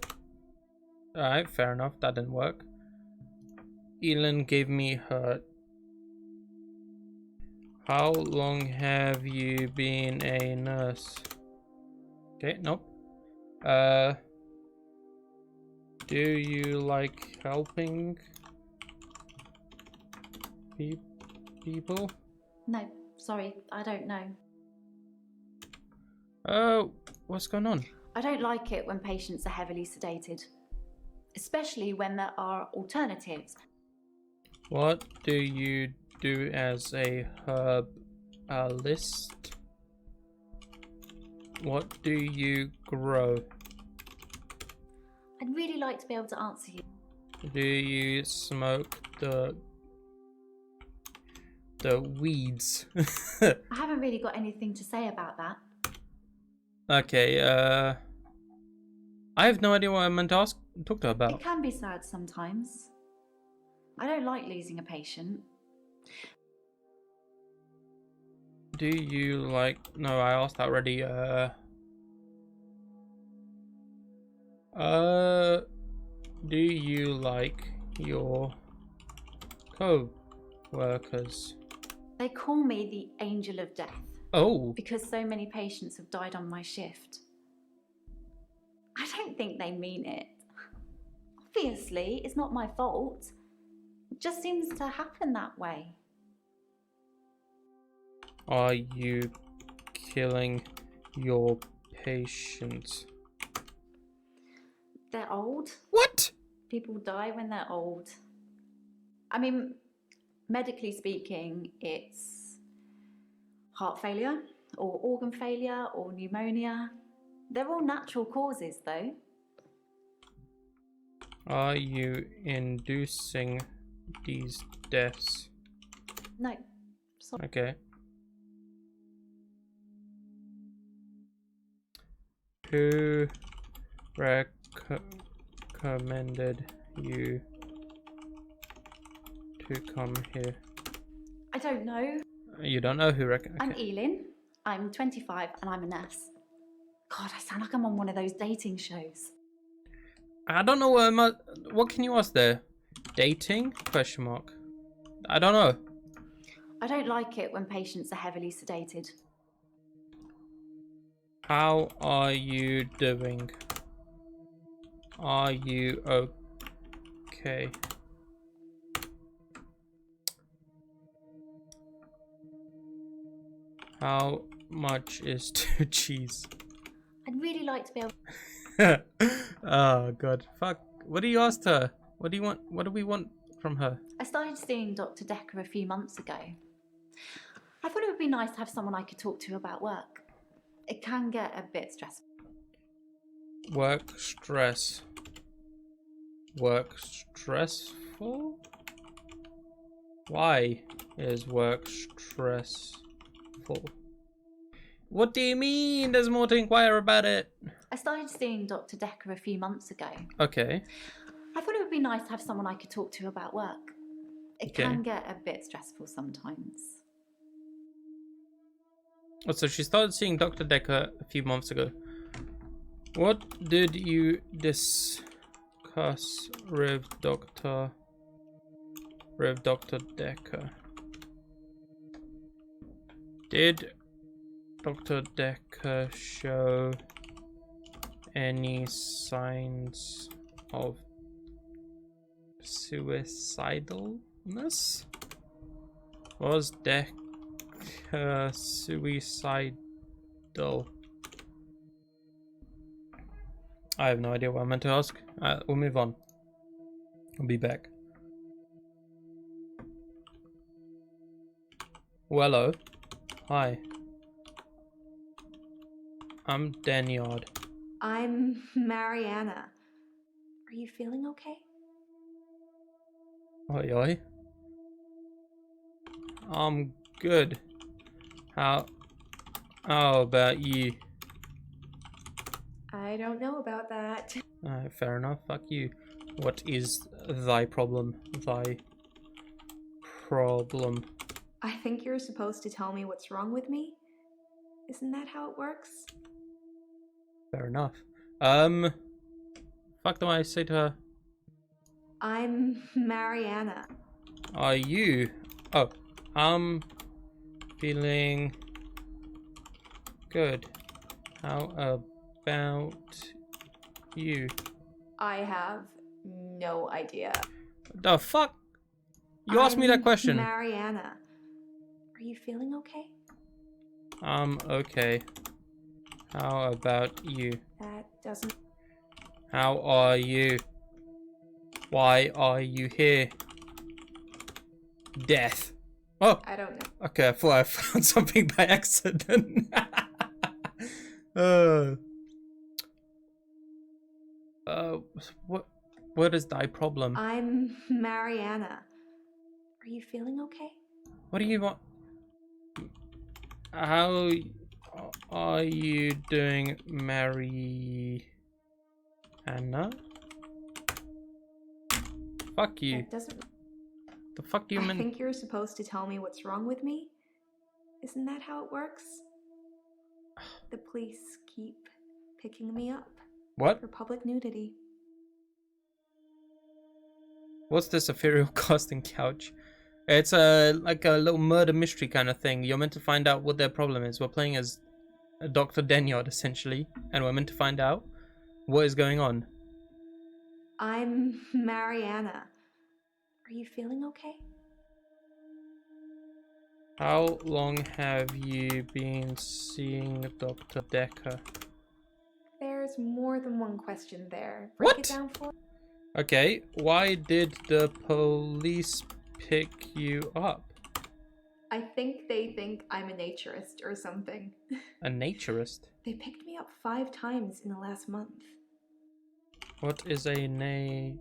Alright, fair enough. That didn't work. Elin gave me her... How long have you been a nurse? Okay, nope. Do you like helping people? No, sorry, I don't know. What's going on? I don't like it when patients are heavily sedated. Especially when there are alternatives. What do you do as a herbalist? What do you grow? I'd really like to be able to answer you. Do you smoke the weeds? I haven't really got anything to say about that. Okay, I have no idea what I'm meant to talk to her about. It can be sad sometimes. I don't like losing a patient. Do you like... No, I asked that already. Do you like your co-workers? They call me the Angel of Death. Oh. Because so many patients have died on my shift. I don't think they mean it. Obviously, it's not my fault. It just seems to happen that way. Are you killing your patients? They're old. What? People die when they're old. I mean, medically speaking, it's heart failure or organ failure or pneumonia. They're all natural causes, though. Are you inducing these deaths? No. Sorry. Okay. Who recommended you to come here? I don't know. You don't know who recommended? I'm Elin. I'm 25 and I'm a nurse. God, I sound like I'm on one of those dating shows. I don't know what can you ask there? Dating? Question mark. I don't know. I don't like it when patients are heavily sedated. How are you doing? Are you okay? How much is 2 cheese? I'd really like to be able... Oh god, fuck. What do you ask her? What do you want? What do we want from her? I started seeing Dr. Dekker a few months ago. I thought it would be nice to have someone I could talk to about work. It can get a bit stressful. Work stress. Work stressful? Why is work stressful? What do you mean? There's more to inquire about it. I started seeing Dr. Dekker a few months ago. Okay. I thought it would be nice to have someone I could talk to about work. It can get a bit stressful sometimes. Oh, so she started seeing Dr. Dekker a few months ago. What did you discuss with Dr. Dekker? Did Dr. Dekker show any signs of suicidalness? Was Dekker suicidal? I have no idea what I meant to ask. We'll move on. I'll be back. Well, hello. Hi. I'm Danyard. I'm Mariana. Are you feeling okay? Oi, oi. I'm good. How about you? I don't know about that. Fair enough. Fuck you. What is thy problem? Thy problem? I think you're supposed to tell me what's wrong with me. Isn't that how it works? Fair enough. Fuck do I say to her? I'm Mariana. Are you? Oh, I'm feeling good. How about you? I have no idea. The fuck? You asked me that question. Mariana. Are you feeling okay? I'm okay. How about you? That doesn't... How are you? Why are you here? Death. Oh! I don't know. Okay, I thought I found something by accident. What is thy problem? I'm Mariana. Are you feeling okay? What do you want? How are you doing, Anna? Fuck you. That doesn't... The fuck do you mean? I think you're supposed to tell me what's wrong with me. Isn't that how it works? The police keep picking me up. What? For public nudity. What's this ethereal casting couch? It's like a little murder mystery kind of thing. You're meant to find out what their problem is. We're playing as Dr. Denyard, essentially, and we're meant to find out what is going on. I'm Mariana. Are you feeling okay? How long have you been seeing Dr. Dekker? There's more than one question there. What? Break it down for me. Okay, why did the police pick you up? I think they think I'm a naturist or something. A naturist? They picked me up 5 times in the last month. What is a naturist?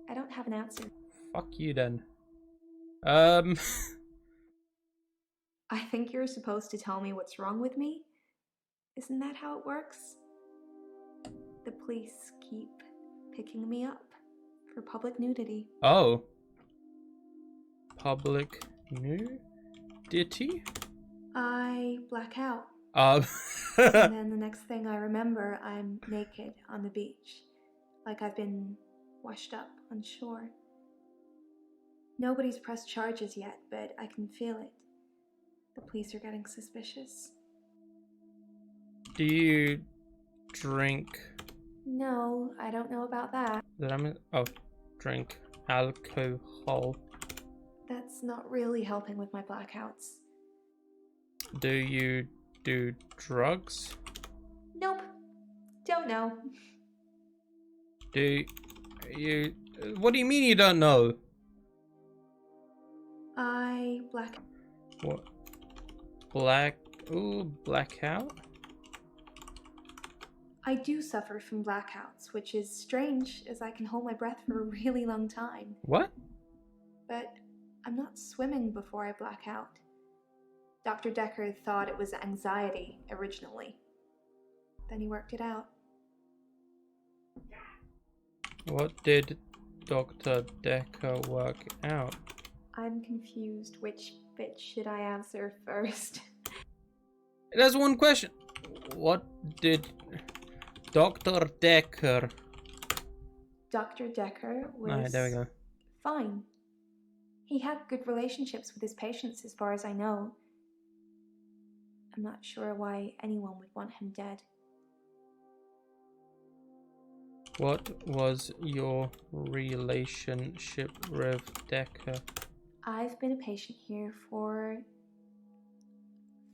I don't have an answer. Fuck you then. I think you're supposed to tell me what's wrong with me. Isn't that how it works? The police keep picking me up for public nudity. Oh. Public nudity? I black out. And then the next thing I remember, I'm naked on the beach, like I've been washed up on shore. Nobody's pressed charges yet, but I can feel it. The police are getting suspicious. Do you drink? No, I don't know about that. Drink alcohol. That's not really helping with my blackouts. Do you do drugs? Nope. Don't know. Do you... What do you mean you don't know? I black... What? Blackout? I do suffer from blackouts, which is strange as I can hold my breath for a really long time. What? But I'm not swimming before I black out. Dr. Dekker thought it was anxiety originally. Then he worked it out. What did Dr. Dekker work out? I'm confused. Which bit should I answer first? There's one question. What did Dr. Dekker... Dr. Dekker was Alright, there we go. fine. He had good relationships with his patients as far as I know. I'm not sure why anyone would want him dead. What was your relationship with Dekker? I've been a patient here for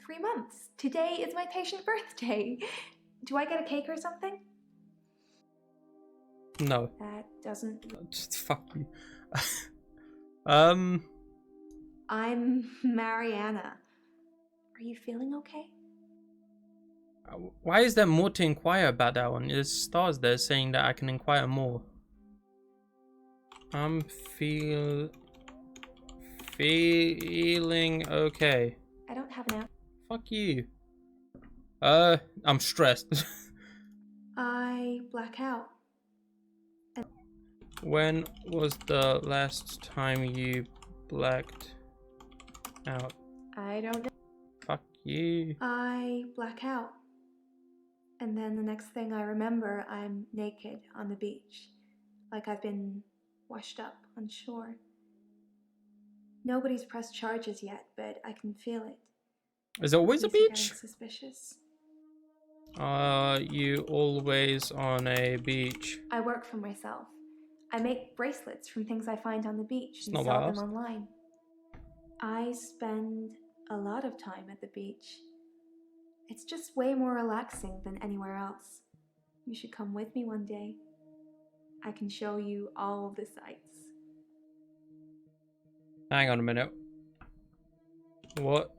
3 months. Today is my patient birthday. Do I get a cake or something? No. That doesn't... Just fuck you. I'm Mariana. Are you feeling okay? Why is there more to inquire about that one? There's stars there saying that I can inquire more. I'm feeling okay. I don't have an answer. Fuck you. I'm stressed. I black out. When was the last time you blacked out? I don't know. Fuck you. I black out. And then the next thing I remember, I'm naked on the beach, like I've been washed up on shore. Nobody's pressed charges yet, but I can feel it. Is there always a beach? Suspicious. You always on a beach? I work for myself. I make bracelets from things I find on the beach and sell them online. I spend a lot of time at the beach. It's just way more relaxing than anywhere else. You should come with me one day. I can show you all the sights. Hang on a minute. What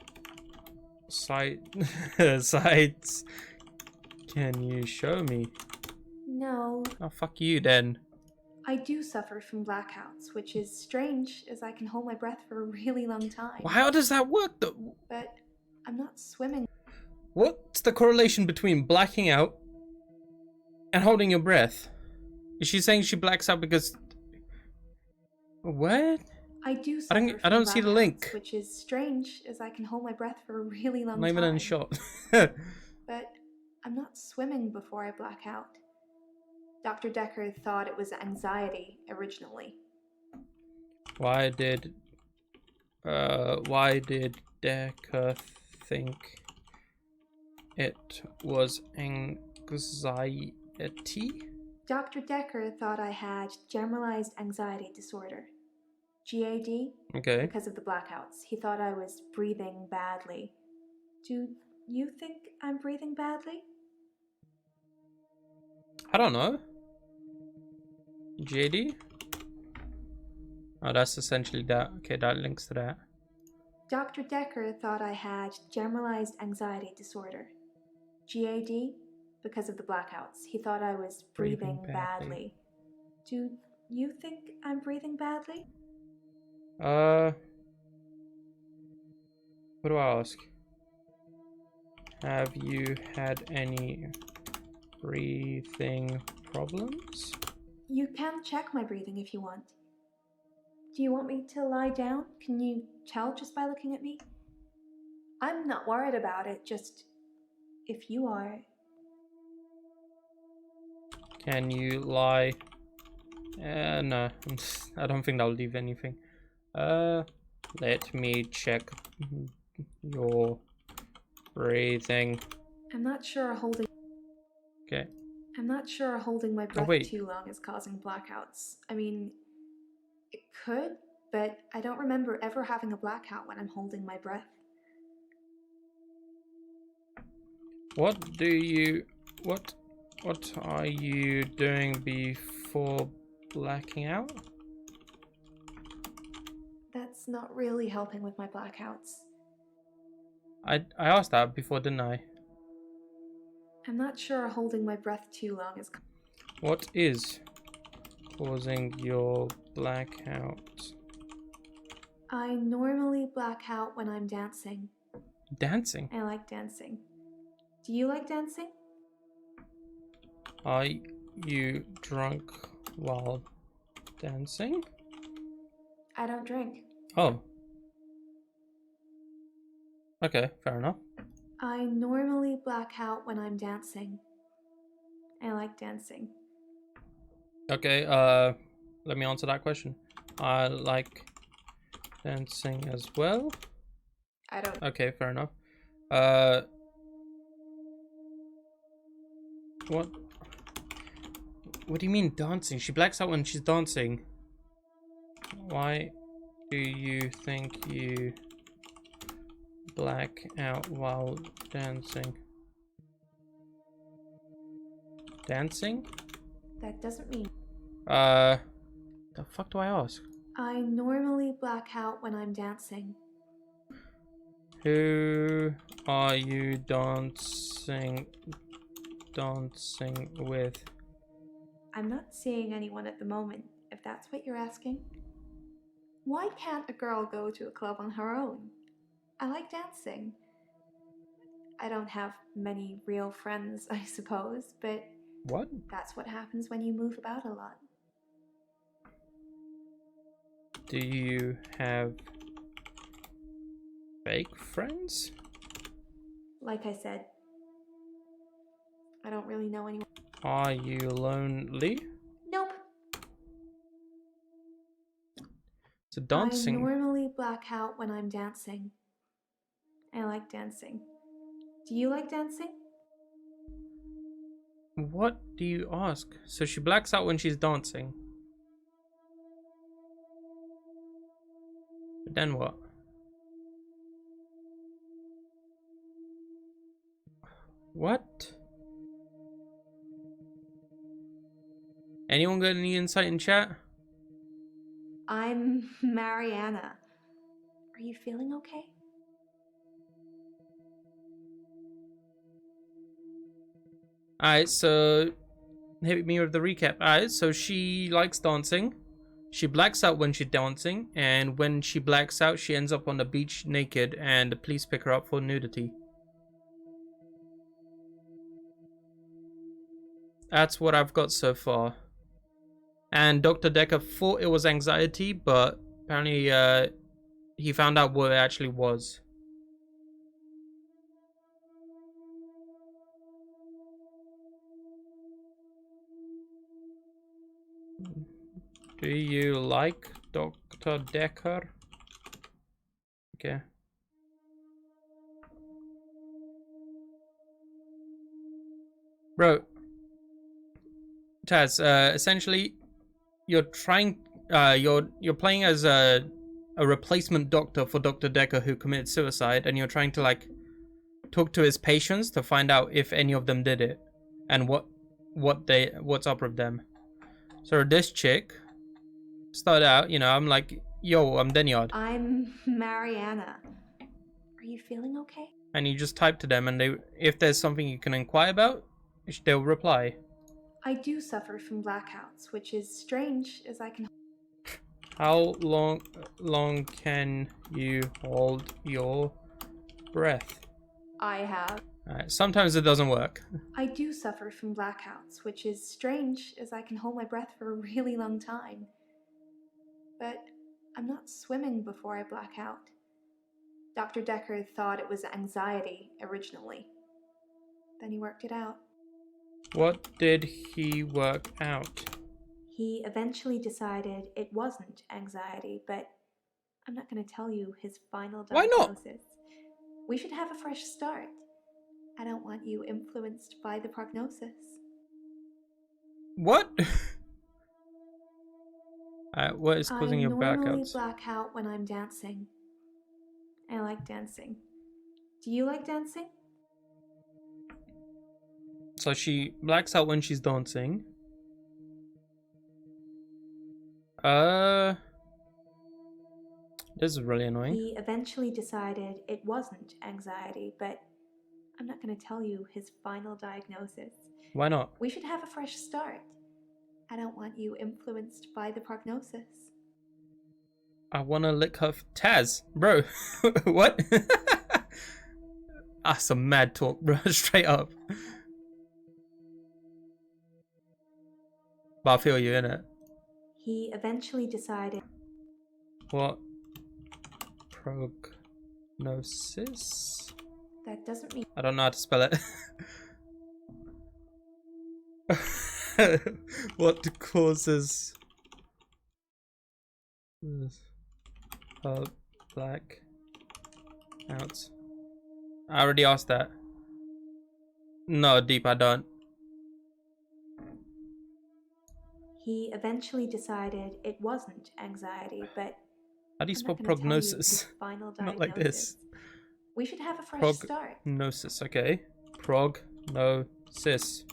sights can you show me? No. Oh, fuck you then. I do suffer from blackouts, which is strange as I can hold my breath for a really long time. Well, how does that work though? But I'm not swimming. What's the correlation between blacking out and holding your breath? Is she saying she blacks out because... What? I do suffer I don't see the link. Which is strange as I can hold my breath for a really long time. Not even in shot. But I'm not swimming before I black out. Dr. Dekker thought it was anxiety originally. Why did Dekker think it was anxiety? Dr. Dekker thought I had generalized anxiety disorder. GAD? Okay. Because of the blackouts. He thought I was breathing badly. Do you think I'm breathing badly? I don't know. JD? Oh, that's essentially that. Okay, that links to that. Dr. Dekker thought I had generalized anxiety disorder. GAD? Because of the blackouts. He thought I was breathing badly. Do you think I'm breathing badly? What do I ask? Have you had any breathing problems? You can check my breathing if you want. Do you want me to lie down? Can you tell just by looking at me? I'm not worried about it, just if you are. Can you lie? No, I don't think that'll leave anything. Let me check your breathing. I'm not sure holding. Okay. I'm not sure holding my breath too long is causing blackouts. I mean, it could, but I don't remember ever having a blackout when I'm holding my breath. What are you doing before blacking out? That's not really helping with my blackouts. I asked that before, didn't I? I'm not sure holding my breath too long is. What is causing your blackout? I normally black out when I'm dancing. Dancing? I like dancing. Do you like dancing? Are you drunk while dancing? I don't drink. Oh. Okay, fair enough. I normally black out when I'm dancing. I like dancing. Okay, let me answer that question. I like dancing as well. I don't. Okay, fair enough. What do you mean dancing? She blacks out when she's dancing. Why do you think you black out while dancing? Dancing? That doesn't mean. The fuck do I ask? I normally black out when I'm dancing. Who are you dancing with? I'm not seeing anyone at the moment, if that's what you're asking. Why can't a girl go to a club on her own? I like dancing. I don't have many real friends, I suppose, but what? That's what happens when you move about a lot. Do you have fake friends? Like I said, I don't really know anyone. Are you lonely? Nope. So dancing. I normally black out when I'm dancing. I like dancing. Do you like dancing? What do you ask? So she blacks out when she's dancing. But then what? What? Anyone got any insight in chat? I'm Mariana. Are you feeling okay? Alright, so hit me with the recap. Alright, so she likes dancing. She blacks out when she's dancing, and when she blacks out, she ends up on the beach naked, and the police pick her up for nudity. That's what I've got so far. And Dr. Dekker thought it was anxiety, but apparently he found out what it actually was. Do you like Dr. Dr. Dekker. Okay. Bro, Taz, essentially, you're trying, you're playing as a replacement doctor for Dr. Dekker who committed suicide, and you're trying to like talk to his patients to find out if any of them did it, and what's up with them. So this chick started out, you know, I'm like, yo, I'm Denyard. I'm Mariana. Are you feeling okay? And you just type to them, and if there's something you can inquire about, they'll reply. I do suffer from blackouts, which is strange as I can. How long can you hold your breath? I have. Sometimes it doesn't work. I do suffer from blackouts, which is strange as I can hold my breath for a really long time. But I'm not swimming before I black out. Dr. Dekker thought it was anxiety originally. Then he worked it out. What did he work out? He eventually decided it wasn't anxiety, but I'm not going to tell you his final diagnosis. Why not? We should have a fresh start. I don't want you influenced by the prognosis. What? What is causing your blackouts? I normally black out when I'm dancing. I like dancing. Do you like dancing? So she blacks out when she's dancing. This is really annoying. He eventually decided it wasn't anxiety, but I'm not going to tell you his final diagnosis. Why not? We should have a fresh start. I don't want you influenced by the prognosis. I want to lick her. Taz, bro. What? Some mad talk, bro. Straight up. But I feel you, innit? He eventually decided. What? Prognosis? That doesn't mean. I don't know how to spell it. What causes black outs? I already asked that. No, Deep, I don't. He eventually decided it wasn't anxiety, but how do you spell prognosis? Not like this. We should have a fresh start. Prognosis, okay. Prognosis.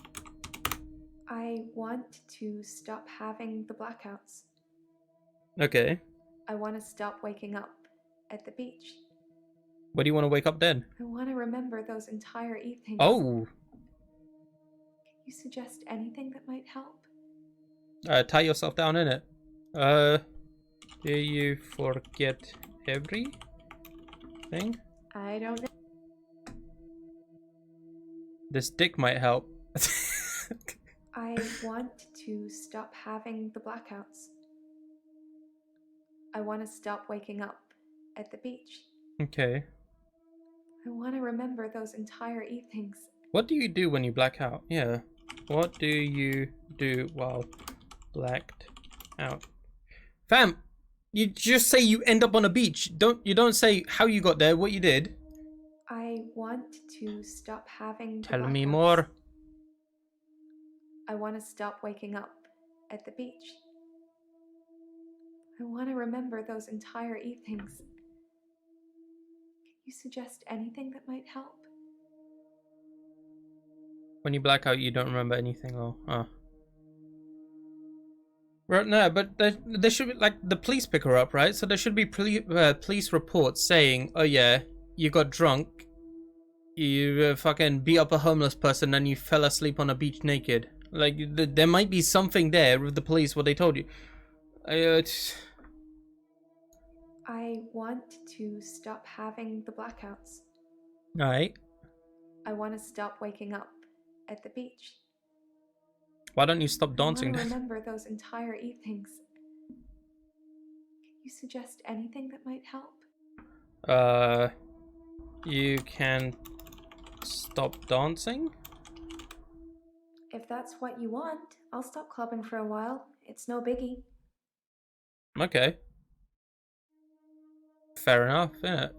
I want to stop having the blackouts. Okay. I want to stop waking up at the beach. What do you want to wake up then? I want to remember those entire evenings. Oh. Can you suggest anything that might help? Tie yourself down in it. Do you forget everything? I don't know. This dick might help. I want to stop having the blackouts. I want to stop waking up at the beach. Okay. I want to remember those entire evenings. What do you do when you black out? Yeah. What do you do while blacked out? Fam, you just say you end up on a beach. You don't say how you got there, what you did. I want to stop having the Tell me blackouts. more. I want to stop waking up at the beach. I want to remember those entire evenings. Can you suggest anything that might help? When you black out, you don't remember anything, or right? No, but there should be, like, the police pick her up, right? So there should be police reports saying, oh yeah, you got drunk, you fucking beat up a homeless person, and you fell asleep on a beach naked. Like, there might be something there with the police, what they told you. I want to stop having the blackouts. Alright. I want to stop waking up at the beach. Why don't you stop dancing? I want to remember those entire evenings. Can you suggest anything that might help? You can stop dancing? If that's what you want, I'll stop clubbing for a while. It's no biggie. Okay. fair enough, isn't it?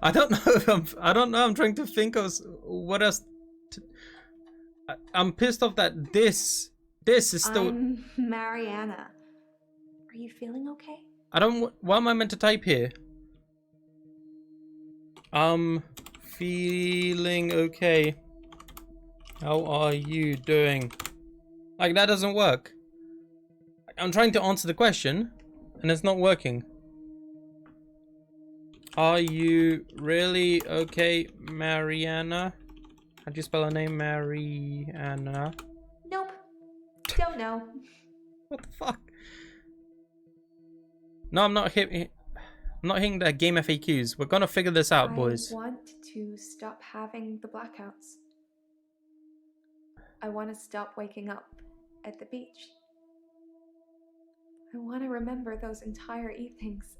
I don't know if I don't know. I'm trying to think of what else. I'm pissed off that this is still. I'm Mariana. Are you feeling okay? I don't. What am I meant to type here? I'm feeling okay. How are you doing? Like, that doesn't work. I'm trying to answer the question, and it's not working. Are you really okay, Mariana? How do you spell her name? Mariana? Nope. Don't know. What the fuck? No, I'm not hitting the game FAQs. We're gonna figure this out, boys. I want to stop having the blackouts. I want to stop waking up at the beach. I want to remember those entire evenings.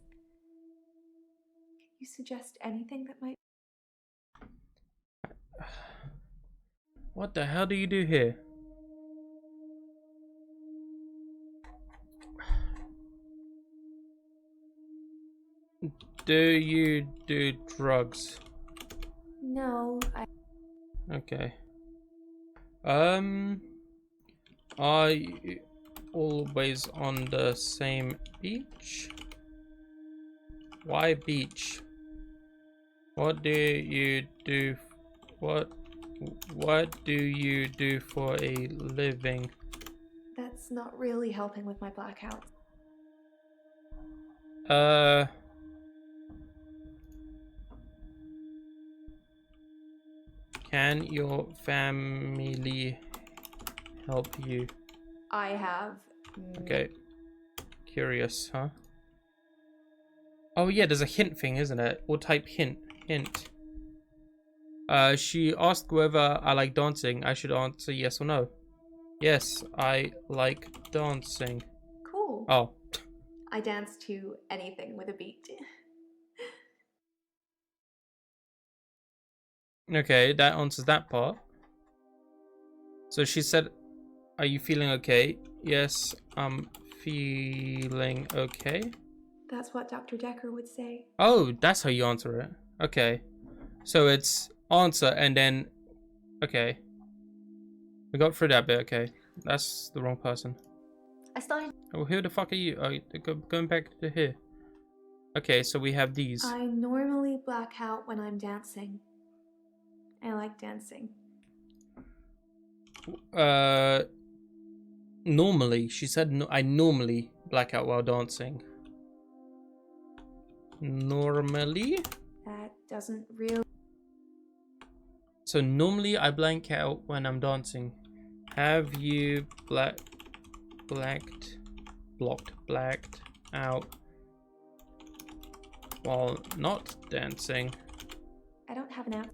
Can you suggest anything that might... What the hell do you do here? Do you do drugs? No, Okay. Are you always on the same beach? Why beach? What do you do? What do you do for a living? That's not really helping with my blackouts. Can your family help you? I have... Okay. Curious, huh? Oh yeah, there's a hint thing, isn't it? We'll type hint. Hint. She asked whether I like dancing. I should answer yes or no. Yes, I like dancing. Cool. Oh. I dance to anything with a beat. Okay, that answers that part. So she said, are you feeling okay? Yes, I'm feeling okay. That's what Dr. Dekker would say. Oh, that's how you answer it. Okay. So it's answer and then... Okay. We got through that bit, okay. That's the wrong person. I started... Oh, who the fuck are you? Oh, going back to here. Okay, so we have these. I normally black out when I'm dancing. I like dancing. Normally. She said no, I normally black out while dancing. Normally? That doesn't really... So normally I blank out when I'm dancing. Have you blacked out while not dancing? I don't have an app.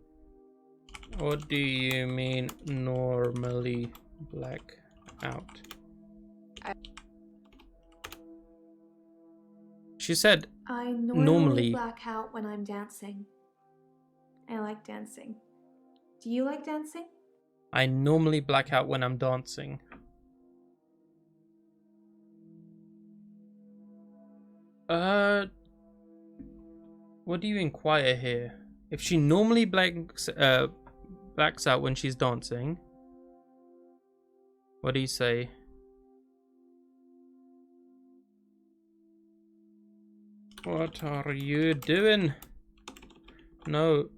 What do you mean normally black out? She said I normally black out when I'm dancing. I like dancing. Do you like dancing? I normally black out when I'm dancing. What do you inquire here? If she normally blacks out when she's dancing, what do you say? What are you doing? No.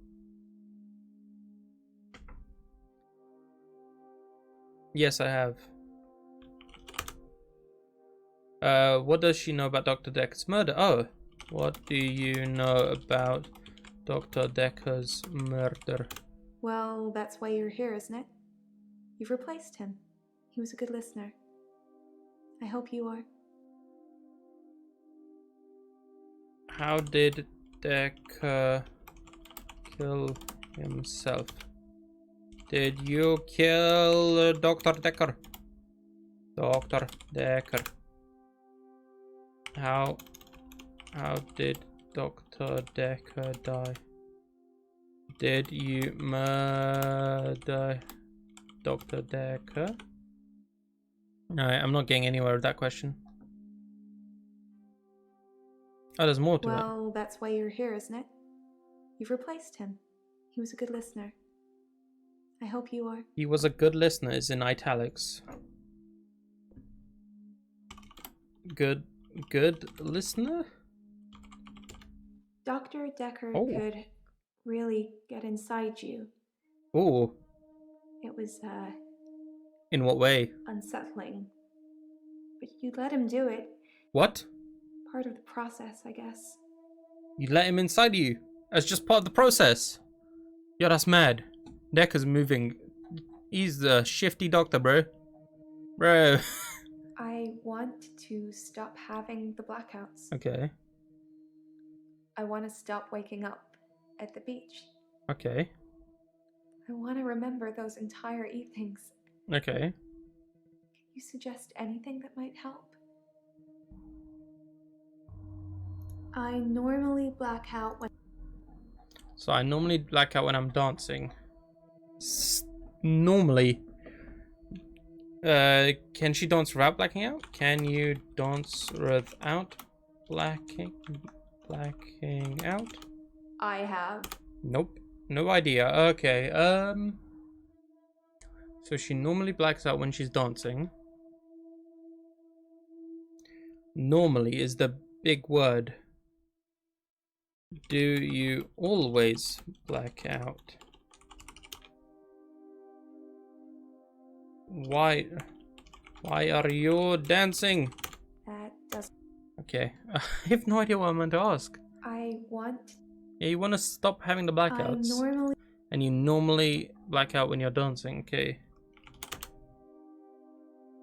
Yes, I have. What does she know about Dr. Dekker's murder? Oh, what do you know about Dr. Dekker's murder? Well, that's why you're here, isn't it? You've replaced him. He was a good listener. I hope you are. How did Dekker kill himself? Did you kill Dr. Dekker? Dr. Dekker. How did Dr. Dekker die? Did you murder Dr. Dekker? Alright, I'm not getting anywhere with that question. Oh, there's more to it. Well, that's why you're here, isn't it? You've replaced him. He was a good listener. I hope you are. He was a good listener is in italics. Good listener? Dr. Dekker could really get inside you. Oh. It was, in what way? unsettling. But you let him do it. What? Part of the process, I guess. You let him inside you? As just part of the process? Yo, that's mad. Dekker's moving. He's the shifty doctor, bro. Bro. I want to stop having the blackouts. Okay. I want to stop waking up at the beach. Okay. I want to remember those entire evenings. Okay. Can you suggest anything that might help? I normally black out when... So I normally black out when I'm dancing. Normally. Can she dance without blacking out? Can you dance without blacking out? I have. Nope. No idea. Okay. So she normally blacks out when she's dancing. Normally is the big word. Do you always black out? Why are you dancing? That does... Okay. I have no idea what I'm meant to ask. I want... Yeah, you want to stop having the blackouts. And you normally black out when you're dancing. Okay.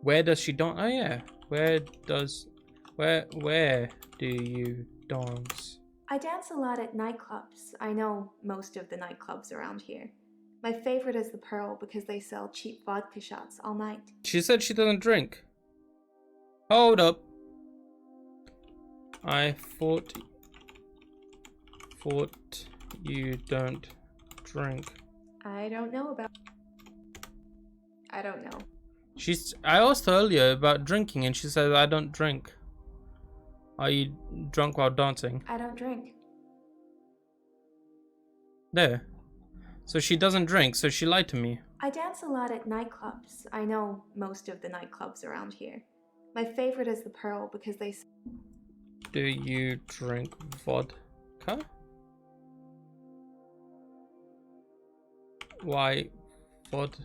Where does she dance? Oh yeah. Where do you dance? I dance a lot at nightclubs. I know most of the nightclubs around here. My favorite is the Pearl because they sell cheap vodka shots all night. She said she doesn't drink. Hold up. I thought you don't drink. I don't know about... I don't know. I asked her earlier about drinking and she said I don't drink. Are you drunk while dancing? I don't drink. There. So she doesn't drink, so she lied to me. I dance a lot at nightclubs. I know most of the nightclubs around here. My favorite is the Pearl because they... Do you drink vodka? Why vodka?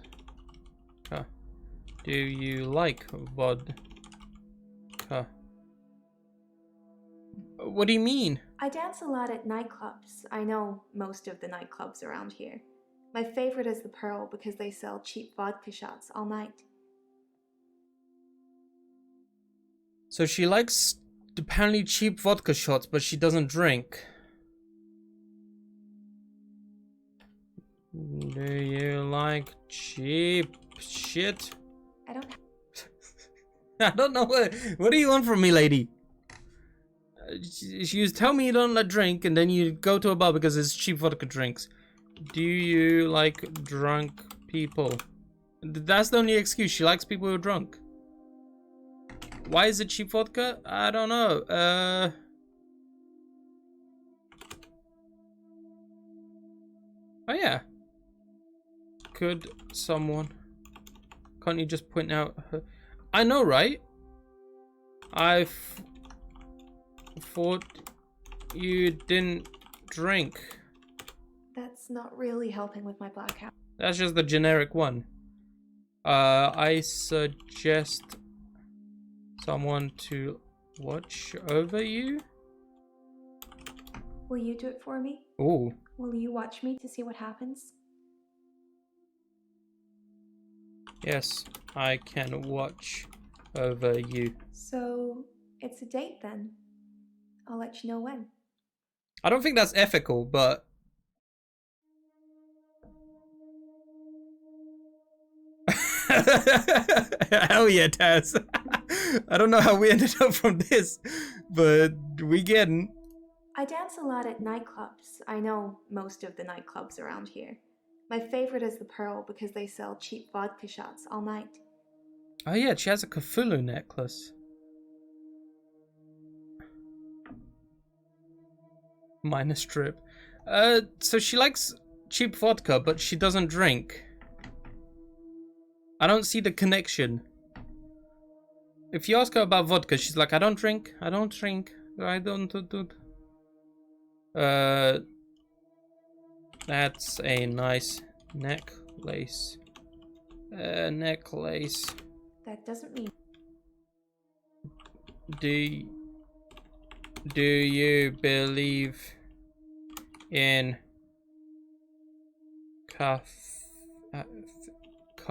Do you like vodka? What do you mean? I dance a lot at nightclubs. I know most of the nightclubs around here. My favorite is the Pearl because they sell cheap vodka shots all night. So she likes apparently cheap vodka shots, but she doesn't drink. Do you like cheap shit? I don't... I don't know what do you want from me, lady? You tell me you don't like drink, and then you go to a bar because it's cheap vodka drinks. Do you like drunk people? That's the only excuse. She likes people who are drunk. Why is it cheap vodka? I don't know. Oh yeah. Could someone... Can't you just point out her... I know, right? I thought you didn't drink. That's not really helping with my blackout. That's just the generic one. I suggest someone to watch over you. Will you do it for me? Ooh. Will you watch me to see what happens? Yes, I can watch over you. So, it's a date then. I'll let you know when. I don't think that's ethical, but... Hell yeah, Taz. I don't know how we ended up from this, but we getting. I dance a lot at nightclubs. I know most of the nightclubs around here. My favorite is the Pearl because they sell cheap vodka shots all night. Oh yeah, she has a cuthulu necklace. Minor strip. So she likes cheap vodka, but she doesn't drink. I don't see the connection. If you ask her about vodka, she's like, I don't drink. I don't drink. I don't do. That's a nice necklace. Necklace. That doesn't mean. Do you believe in how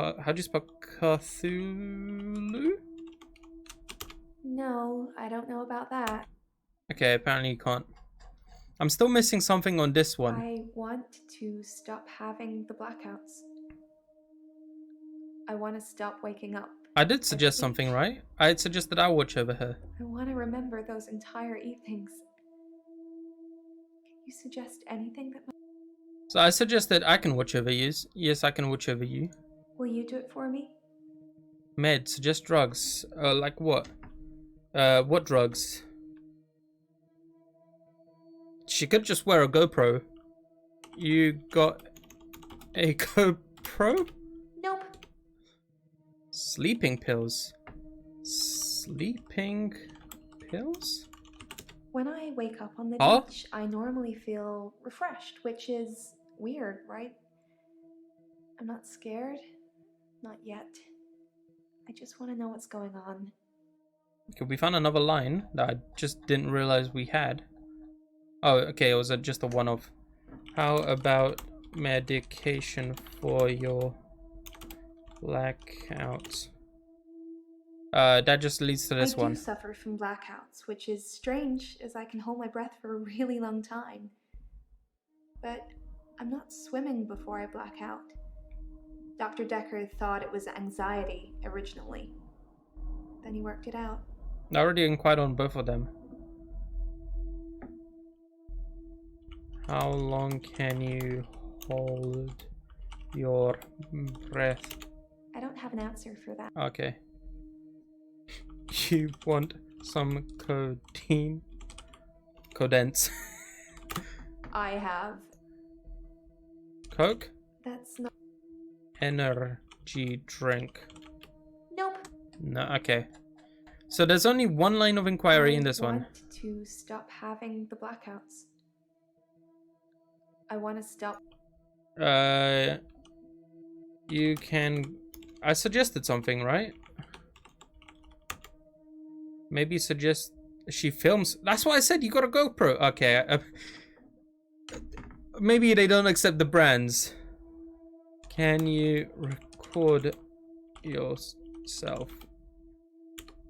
do you spell Cthulhu? No, I don't know about that. Okay, apparently you can't. I'm still missing something on this one. I want to stop having the blackouts. I want to stop waking up. I did suggest something, right? I had suggested I watch over her. I want to remember those entire evenings. Can you suggest anything that might... So I suggested I can watch over you. Yes, I can watch over you. Will you do it for me? Med, suggest drugs. Like what? What drugs? She could just wear a GoPro. You got a GoPro? Nope. Sleeping pills. Sleeping pills? When I wake up on the beach, I normally feel refreshed, which is weird, right? I'm not scared. Not yet. I just want to know what's going on. Okay, we found another line that I just didn't realize we had. Oh, okay, it was just a one-off. How about medication for your blackouts? That just leads to this one. I do suffer from blackouts, which is strange, as I can hold my breath for a really long time. But I'm not swimming before I black out. Dr. Dekker thought it was anxiety originally. Then he worked it out. I already inquired on both of them. How long can you hold your breath? I don't have an answer for that. Okay. You want some codeine? Codense. I have. Coke? That's not. Energy drink. Nope. No, okay. So there's only one line of inquiry in this one. I want to stop having the blackouts. I want to stop. You can. I suggested something, right? Maybe suggest she films. That's why I said you got a GoPro. Okay. Maybe they don't accept the brands. Can you record yourself?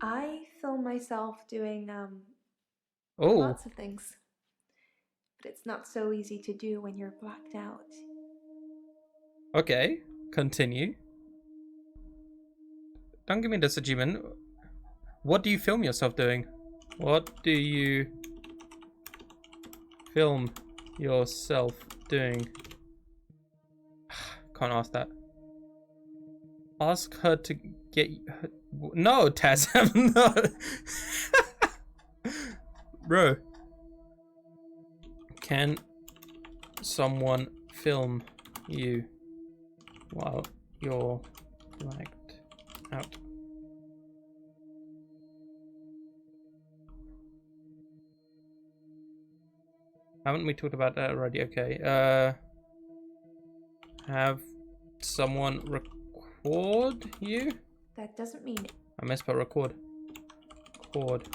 I film myself doing Oh. lots of things. But it's not so easy to do when you're blacked out. Okay, continue. Don't give me this achievement. What do you film yourself doing? What do you film yourself doing? Can't ask that. Ask her to get... No, Taz, I'm not. Bro. Can someone film you while you're blacked out? Haven't we talked about that already? Okay. Have someone record you? That doesn't mean it. I misspelled record. Record.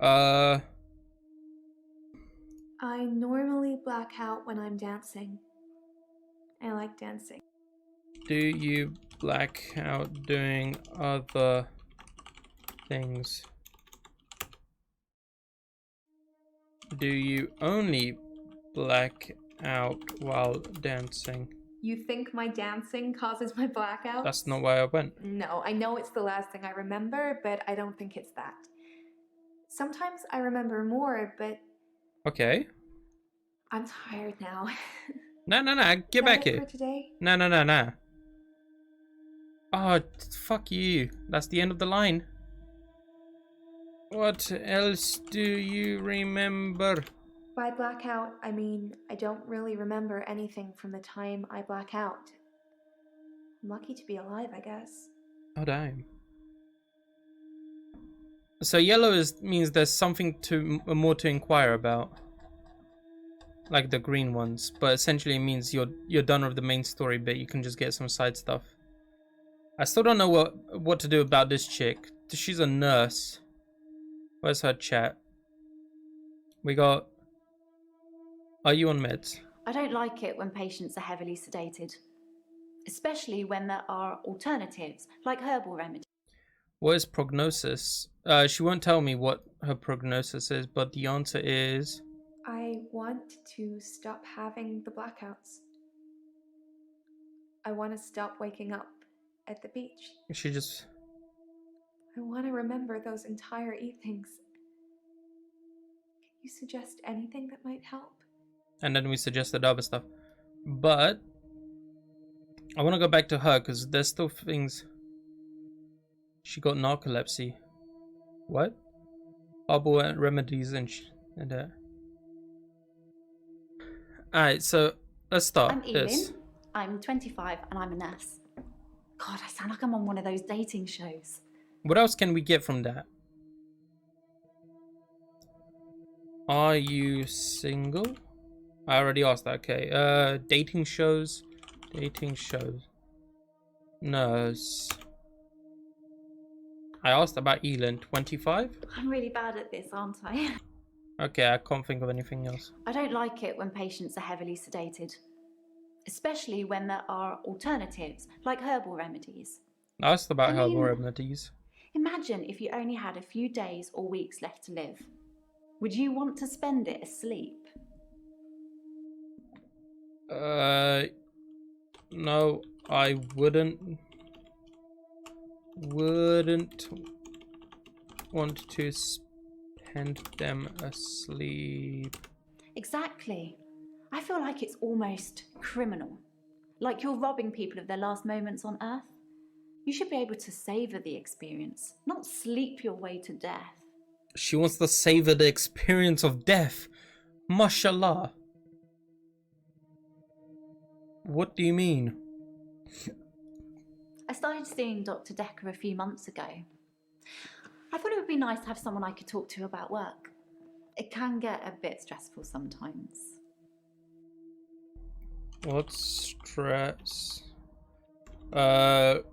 I normally black out when I'm dancing. I like dancing. Do you black out doing other things? Do you only black out while dancing? You think my dancing causes my blackout? That's not why I went. No, I know it's the last thing I remember, but I don't think it's that. Sometimes I remember more, but... Okay. I'm tired now. No, get back here. For today? No. Oh, fuck you. That's the end of the line. What else do you remember? By blackout, I mean I don't really remember anything from the time I black out. I'm lucky to be alive, I guess. Oh, damn. So yellow means there's something more to inquire about. Like the green ones. But essentially it means you're done with the main story bit. You can just get some side stuff. I still don't know what to do about this chick. She's a nurse. Where's her chat? We got... Are you on meds? I don't like it when patients are heavily sedated. Especially when there are alternatives, like herbal remedies. What is prognosis? She won't tell me what her prognosis is, but the answer is... I want to stop having the blackouts. I want to stop waking up at the beach. She just... I want to remember those entire evenings. Can you suggest anything that might help? And then we suggested other stuff. But... I want to go back to her, because there's still things... She got narcolepsy. What? Herbal remedies and Alright, so let's start. I'm Evelyn. I'm 25 and I'm a nurse. God, I sound like I'm on one of those dating shows. What else can we get from that? Are you single? I already asked that. Okay. Dating shows. Dating shows. Nurse. I asked about Elin. 25? I'm really bad at this, aren't I? Okay, I can't think of anything else. I don't like it when patients are heavily sedated. Especially when there are alternatives, like herbal remedies. I asked about herbal remedies. Imagine if you only had a few days or weeks left to live. Would you want to spend it asleep? No, I wouldn't want to spend them asleep. Exactly. I feel like it's almost criminal. Like you're robbing people of their last moments on Earth. You should be able to savor the experience, not sleep your way to death. She wants to savor the experience of death. Mashallah. What do you mean? I started seeing Dr. Dekker a few months ago. I thought it would be nice to have someone I could talk to about work. It can get a bit stressful sometimes. What stress? Do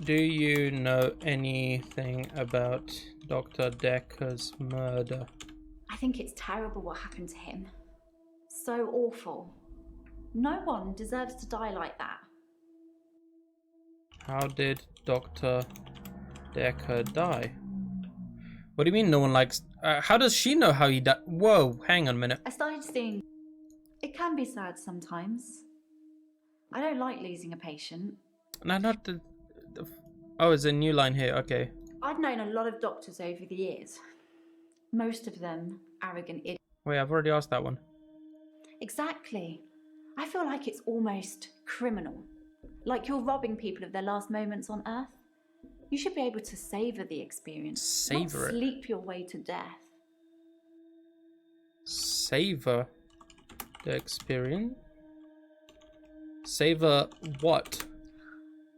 you know anything about Dr. Dekker's murder? I think it's terrible what happened to him. So awful. No one deserves to die like that. How did Dr. Dekker die? What do you mean no one likes... how does she know how he died? Whoa, hang on a minute. I started seeing... It can be sad sometimes. I don't like losing a patient. No, not the... Oh, there's a new line here, okay. I've known a lot of doctors over the years. Most of them arrogant idiots. Wait, I've already asked that one. Exactly. I feel like it's almost criminal. Like you're robbing people of their last moments on Earth. You should be able to savor the experience. Savor not it. Sleep your way to death. Savor the experience? Savor what?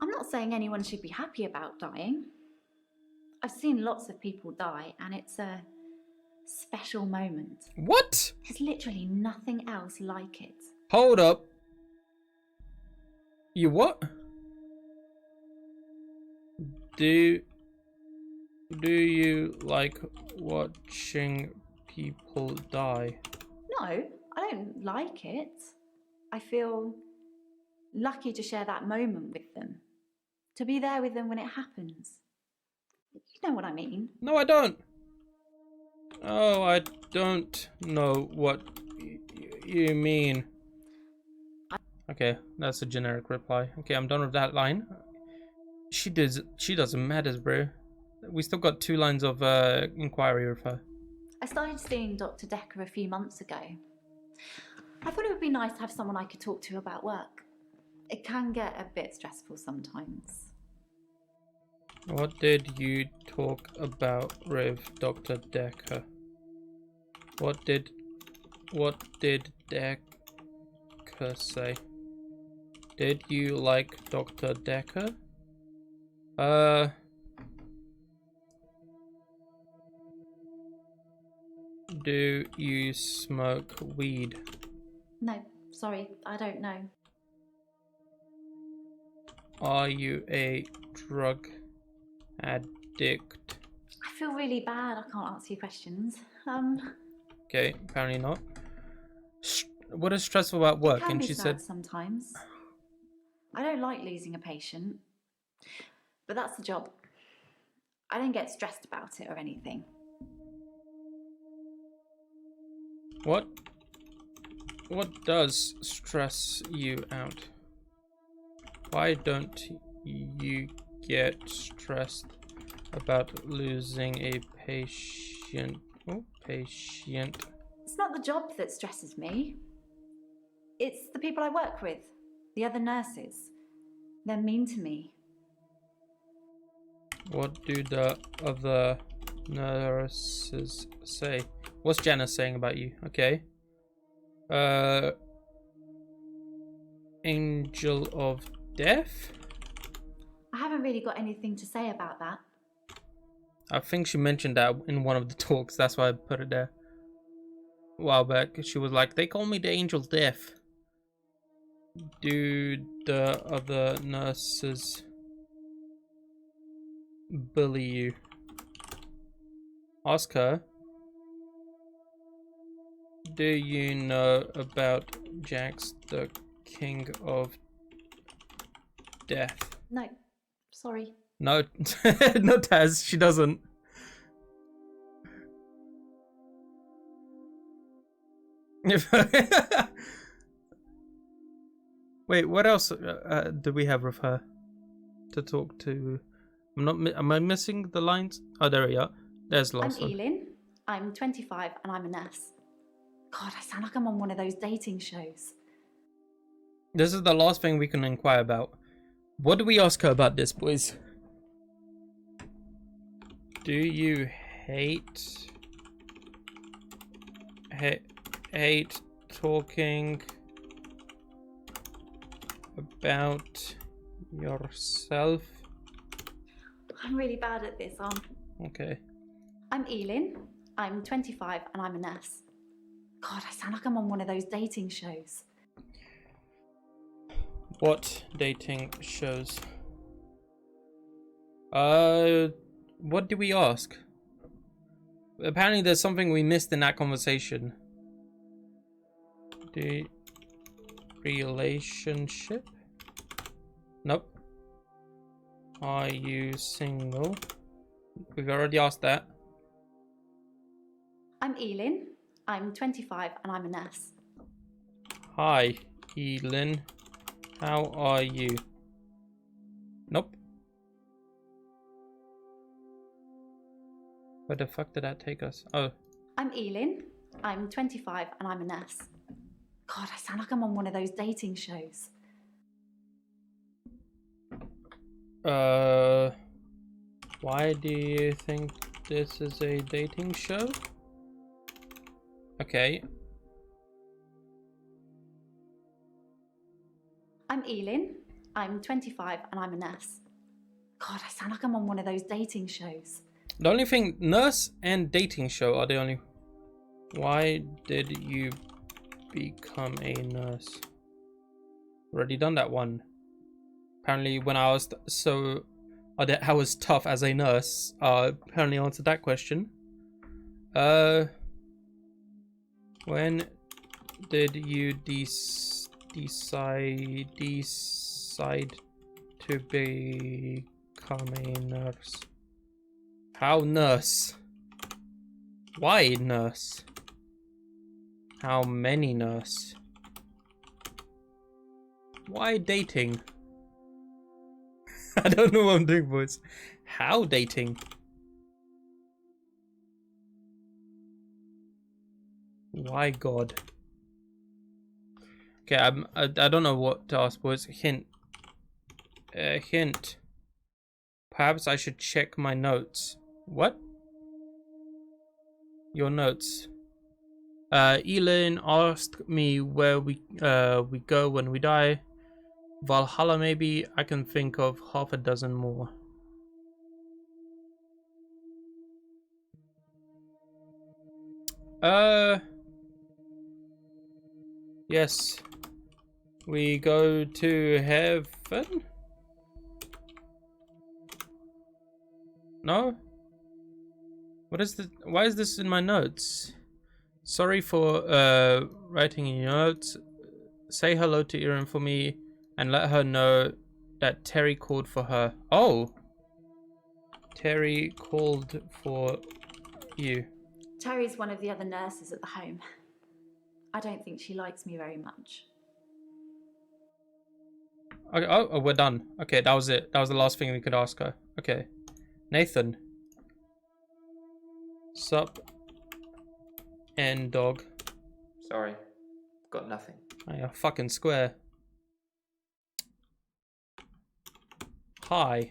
I'm not saying anyone should be happy about dying. I've seen lots of people die and it's a special moment. What? There's literally nothing else like it. Hold up. You what? Do you like watching people die? No, I don't like it. I feel lucky to share that moment with them. To be there with them when it happens. You know what I mean? No, I don't. Oh, I don't know what you mean. Okay, that's a generic reply. Okay, I'm done with that line. She doesn't matter, bro. We still got 2 lines of inquiry with her. I started seeing Dr. Dekker a few months ago. I thought it would be nice to have someone I could talk to about work. It can get a bit stressful sometimes. What did you talk about with Dr. Dekker? What did Dekker say? Did you like Dr. Dekker? Do you smoke weed? No, sorry, I don't know. Are you a drug addict? I feel really bad. I can't answer your questions. Okay, apparently not. What is stressful about work? It can And be she sad said sometimes. I don't like losing a patient, but that's the job. I don't get stressed about it or anything. What does stress you out? Why don't you get stressed about losing a patient? Oh, patient. It's not the job that stresses me. It's the people I work with, the other nurses. They're mean to me. What do the other nurses say? What's Janice saying about you? Okay. Angel of Death? I haven't really got anything to say about that. I think she mentioned that in one of the talks. That's why I put it there. A while back, she was like, they call me the Angel of Death. Do the other nurses bully you? Ask her. Do you know about Jax, the King of Death? No, sorry. No, no, Taz, she doesn't. Wait, what else do we have with her to talk to? Am I missing the lines? Oh, there we are. There's the last I'm one. Elin. I'm 25 and I'm a nurse. God, I sound like I'm on one of those dating shows. This is the last thing we can inquire about. What do we ask her about this, boys? Do you hate talking about yourself? I'm really bad at this, Okay. I'm Elin. I'm 25 and I'm a nurse. God, I sound like I'm on one of those dating shows. What dating shows? What do we ask? Apparently there's something we missed in that conversation. The relationship? Nope. Are you single? We've already asked that. I'm Elin. I'm 25 and I'm a nurse. Hi, Elin. How are you? Nope. Where the fuck did that take us? Oh. I'm Elin. I'm 25 and I'm a nurse. God, I sound like I'm on one of those dating shows. Why do you think this is a dating show? Okay. I'm Elin. I'm 25 and I'm a nurse. God, I sound like I'm on one of those dating shows. The only thing, nurse and dating show are the only... Why did you become a nurse? Already done that one. Apparently when I was I was tough as a nurse, apparently answered that question. When did you decide to become a nurse? How nurse? Why nurse? How many nurse? Why dating? I don't know what I'm doing, boys. How dating? Why God? Okay, I don't know what to ask, boys. Hint. Hint. Perhaps I should check my notes. What? Your notes. Elaine asked me where we go when we die. Valhalla, maybe. I can think of half a dozen more. Yes. We go to heaven? No? What is the... Why is this in my notes? Sorry for writing in your notes. Say hello to Erin for me and let her know that Terry called for her. Oh! Terry called for you. Terry's one of the other nurses at the home. I don't think she likes me very much. Okay, oh, we're done. Okay, that was it. That was the last thing we could ask her. Okay. Nathan. Sup? And dog. Sorry. Got nothing. Oh, you're fucking square. Hi.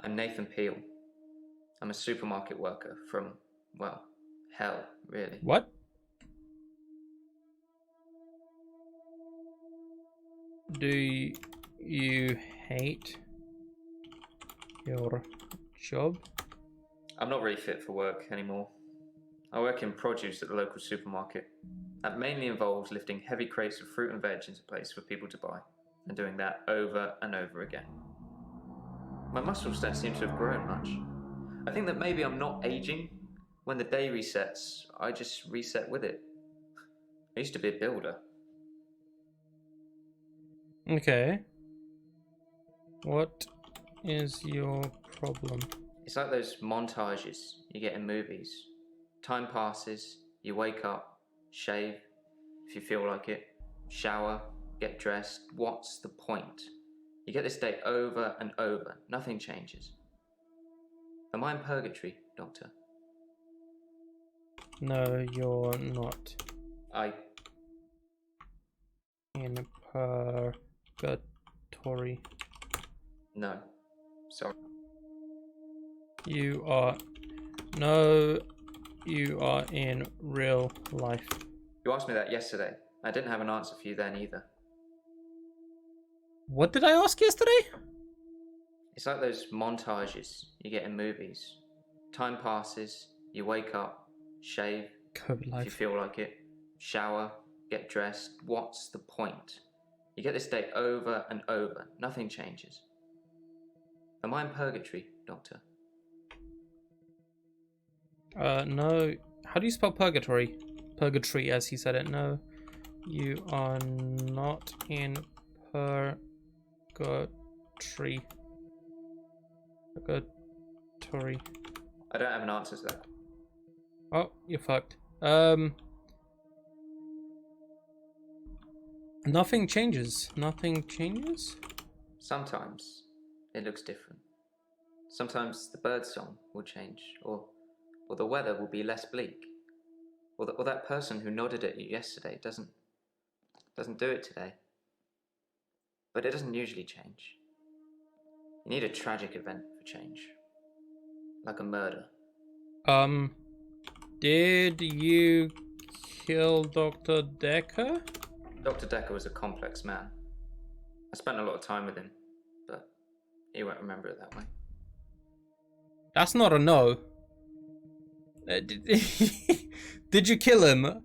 I'm Nathan Peel. I'm a supermarket worker from, well, hell, really. What? Do you hate your job? I'm not really fit for work anymore. I work in produce at the local supermarket. That mainly involves lifting heavy crates of fruit and veg into place for people to buy, and doing that over and over again. My muscles don't seem to have grown much. I think that maybe I'm not aging. When the day resets, I just reset with it. I used to be a builder. Okay. What is your problem? It's like those montages you get in movies. Time passes, you wake up, shave, if you feel like it, shower, get dressed. What's the point? You get this day over and over. Nothing changes. Am I in purgatory, Doctor? No, you're not. In purgatory. No. Sorry. You are... No, you are in real life. You asked me that yesterday. I didn't have an answer for you then either. What did I ask yesterday? It's like those montages you get in movies. Time passes, you wake up, shave, if you feel like it, shower, get dressed. What's the point? You get this day over and over. Nothing changes. Am I in purgatory, Doctor? No. How do you spell purgatory? Purgatory, as he said it. No, you are not in purgatory. Purgatory. I don't have an answer to that. Oh, you're fucked. Nothing changes. Nothing changes? Sometimes it looks different. Sometimes the bird song will change, or the weather will be less bleak. Or that person who nodded at you yesterday doesn't do it today. But it doesn't usually change. You need a tragic event for change. Like a murder. Did you kill Dr. Dekker? Dr. Dekker was a complex man. I spent a lot of time with him, but he won't remember it that way. That's not a no. Did you kill him?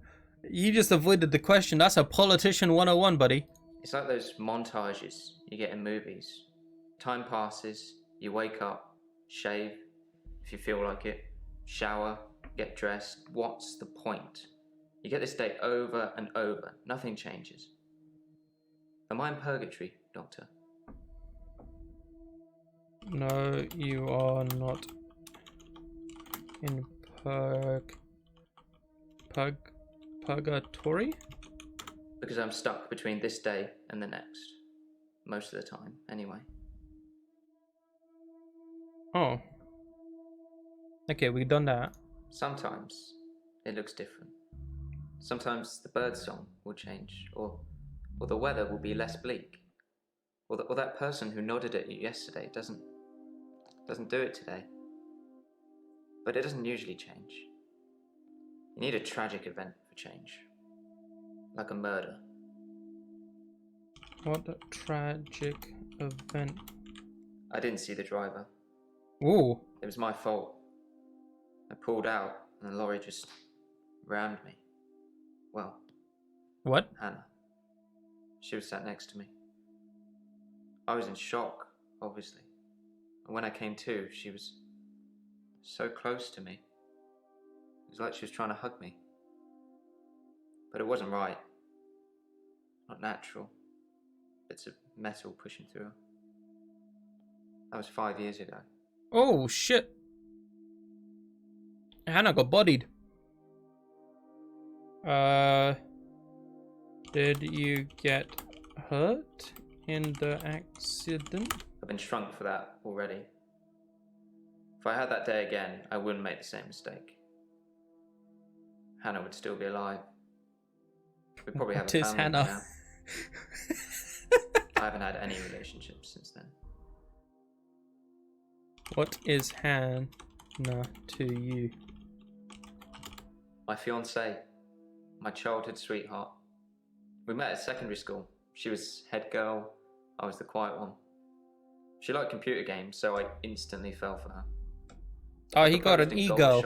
You just avoided the question. That's a politician 101, buddy. It's like those montages you get in movies. Time passes, you wake up, shave, if you feel like it, shower, get dressed. What's the point? You get this day over and over. Nothing changes. Am I in purgatory, Doctor? No, you are not in purgatory? Because I'm stuck between this day and the next. Most of the time, anyway. Oh. Okay, we've done that. Sometimes it looks different. Sometimes the bird song will change, or the weather will be less bleak. Or that person who nodded at you yesterday doesn't do it today. But it doesn't usually change. You need a tragic event for change. Like a murder. What a tragic event. I didn't see the driver. Ooh. It was my fault. I pulled out and the lorry just rammed me. Well. What? Hannah. She was sat next to me. I was in shock, obviously. And when I came to, she was so close to me. It was like she was trying to hug me. But it wasn't right. Not natural. Bits of metal pushing through her. That was 5 years ago. Oh, shit. Hannah got bodied. Did you get hurt in the accident? I've been shrunk for that already. If I had that day again, I wouldn't make the same mistake. Hannah would still be alive. We'd probably have a family Hannah? now. I haven't had any relationships since then. What is Hannah to you? My fiancée. My childhood sweetheart. We met at secondary school. She was head girl, I was the quiet one. She liked computer games, so I instantly fell for her. Oh, he got an ego.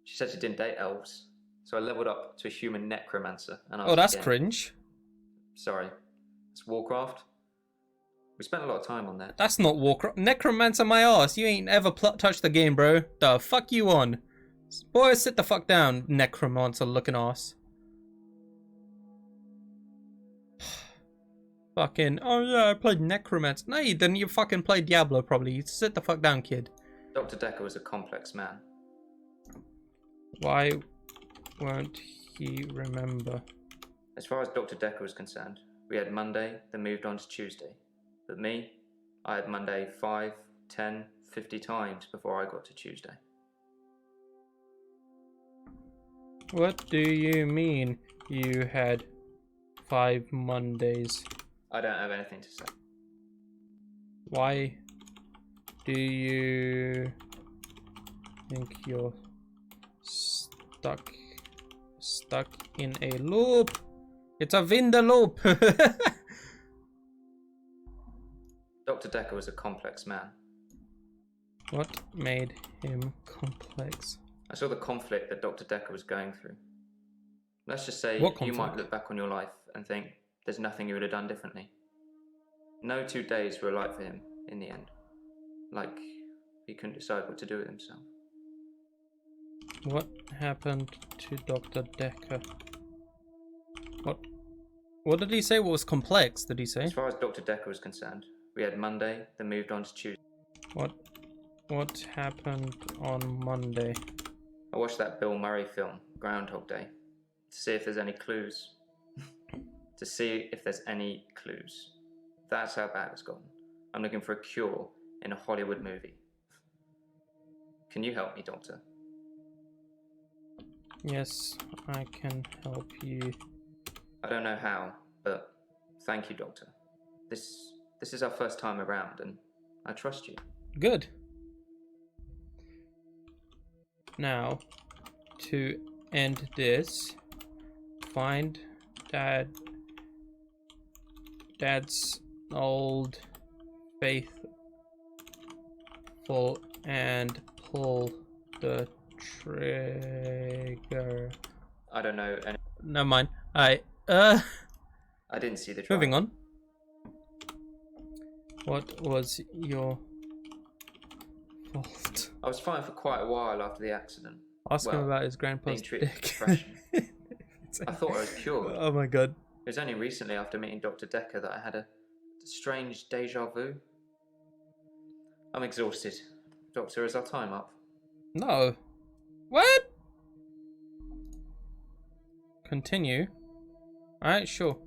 She said she didn't date elves, so I leveled up to a human necromancer. And Oh, that's cringe. Sorry, it's Warcraft. We spent a lot of time on that. That's not Warcraft. Necromancer my ass. You ain't ever touched the game, bro. The fuck you on? Boy, sit the fuck down, necromancer looking ass. Fucking, oh yeah, I played Necromancer. No, you didn't. You fucking played Diablo, probably. You sit the fuck down, kid. Dr. Dekker was a complex man. Why won't he remember? As far as Dr. Dekker was concerned, we had Monday, then moved on to Tuesday. But me, I had Monday 5, 10, 50 times before I got to Tuesday. What do you mean you had 5 Mondays? I don't have anything to say. Why do you think you're stuck in a loop? It's a window loop. Dr. Dekker was a complex man. What made him complex? I saw the conflict that Dr. Dekker was going through. Let's just say you might look back on your life and think there's nothing you would have done differently. No 2 days were alike for him in the end. Like he couldn't decide what to do with himself. What happened to Dr. Dekker? What did he say? What was complex, did he say? As far as Dr. Dekker was concerned, we had Monday, then moved on to Tuesday. What happened on Monday? I watched that Bill Murray film, Groundhog Day, to see if there's any clues. That's how bad it's gotten. I'm looking for a cure in a Hollywood movie. Can you help me, Doctor? Yes, I can help you. I don't know how, but thank you, Doctor. This is our first time around, and I trust you. Good. Now, to end this, find Dad's old faithful and pull the trigger. I don't know any. Never mind. I didn't see the driver. Moving on. What was your fault? I was fine for quite a while after the accident. Ask him about his grandpa's dick. I thought I was cured. Oh my god. It was only recently after meeting Dr. Dekker that I had a strange deja vu. I'm exhausted. Doctor, is our time up? No. What? Continue. Alright, sure.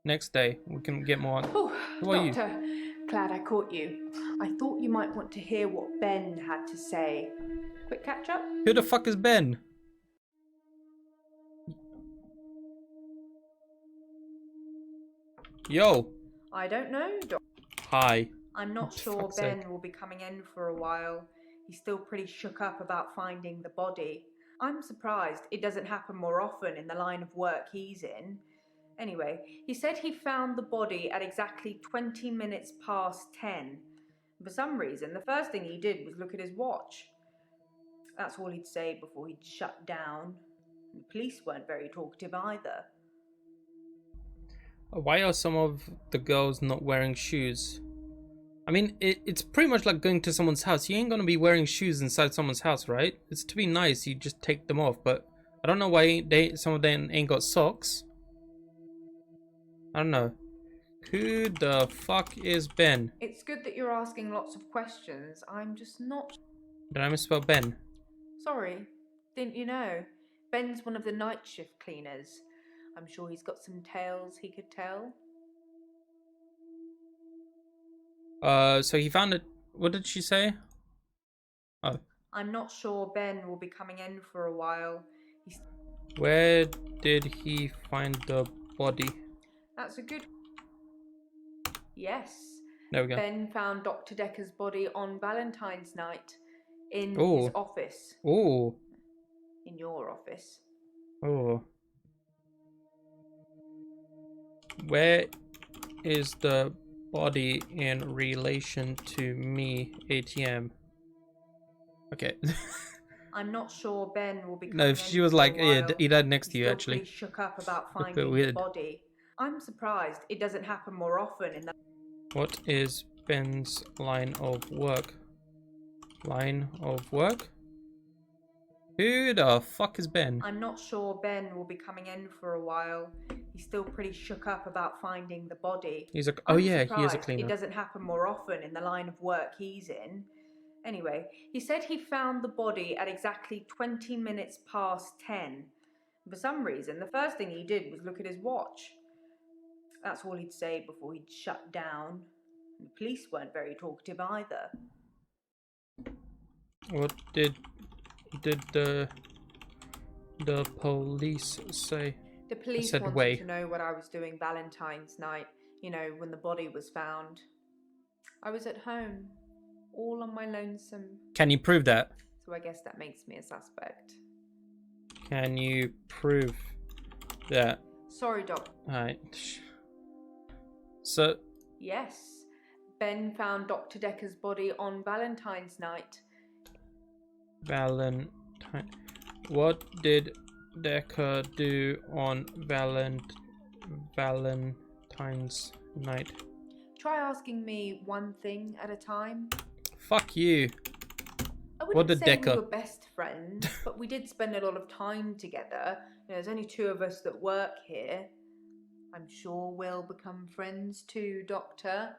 Next day, we can get more on. Oh, Who are Doctor, glad I caught you. I thought you might want to hear what Ben had to say. Quick catch up? Who the fuck is Ben? Yo. I don't know, Hi. I'm not sure Ben will be coming in for a while. He's still pretty shook up about finding the body. I'm surprised it doesn't happen more often in the line of work he's in. Anyway, he said he found the body at exactly 20 minutes past 10. For some reason, the first thing he did was look at his watch. That's all he'd say before he'd shut down. The police weren't very talkative either. Why are some of the girls not wearing shoes? I mean, it's pretty much like going to someone's house. You ain't gonna be wearing shoes inside someone's house, right? It's to be nice, you just take them off. But I don't know why some of them ain't got socks. I don't know. Who the fuck is Ben? It's good that you're asking lots of questions. I'm just not... Did I misspell Ben? Sorry, didn't you know? Ben's one of the night shift cleaners. I'm sure he's got some tales he could tell. So he found it. What did she say? Oh. I'm not sure Ben will be coming in for a while. Where did he find the body? That's a good... Yes. There we go. Ben found Dr. Dekker's body on Valentine's night in his office. Oh. In your office. Oh. Where is the body in relation to me, ATM? Okay. I'm not sure Ben will be. No, if she was like, yeah, he died next to you, actually. Pretty shook up about finding the body. I'm surprised it doesn't happen more often in the. What is Ben's line of work? Line of work? Who the fuck is Ben? I'm not sure Ben will be coming in for a while. He's still pretty shook up about finding the body. He's a he is a cleaner. It doesn't happen more often in the line of work he's in. Anyway, he said he found the body at exactly 20 minutes past 10. For some reason, the first thing he did was look at his watch. That's all he'd say before he'd shut down. The police weren't very talkative either. What did the police say? The police wanted to know what I was doing Valentine's night, you know, when the body was found. I was at home, all on my lonesome. Can you prove that? So I guess that makes me a suspect. Can you prove that? Sorry, Doc. Alright. So... Yes. Ben found Dr. Dekker's body on Valentine's night. Valentine. What did Dekker do on Valentine's night? Try asking me one thing at a time. Fuck you. I wouldn't say we were best friends, but we did spend a lot of time together. You know, there's only two of us that work here. I'm sure we'll become friends too, Doctor.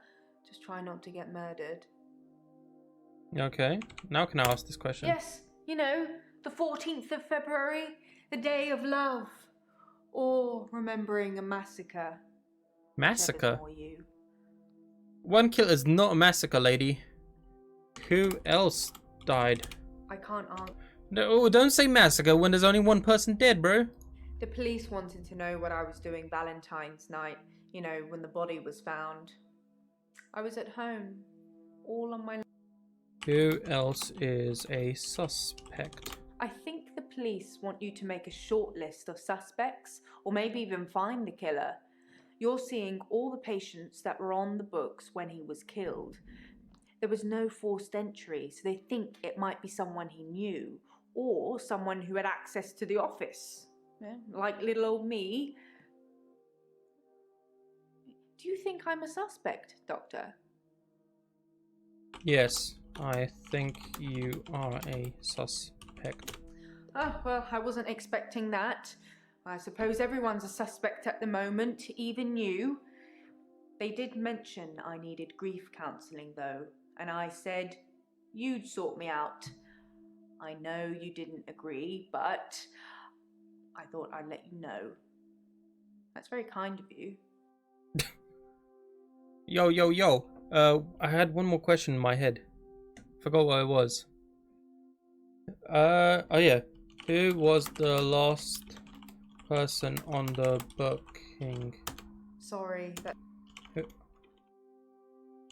Just try not to get murdered. Okay. Now can I ask this question? Yes, you know, the 14th of February, the day of love. Or remembering a massacre. Massacre? One kill is not a massacre, lady. Who else died? I can't answer. No, don't say massacre when there's only one person dead, bro. The police wanted to know what I was doing Valentine's night, you know, when the body was found. I was at home, all on my... Who else is a suspect? I think the police want you to make a short list of suspects, or maybe even find the killer. You're seeing all the patients that were on the books when he was killed. There was no forced entry, so they think it might be someone he knew, or someone who had access to the office. Yeah, like little old me. Do you think I'm a suspect, Doctor? Yes, I think you are a suspect. Oh, well, I wasn't expecting that. I suppose everyone's a suspect at the moment, even you. They did mention I needed grief counselling, though, and I said you'd sort me out. I know you didn't agree, but I thought I'd let you know. That's very kind of you. Yo. I had one more question in my head. Forgot what it was. Oh yeah. Who was the last person on the booking? Sorry.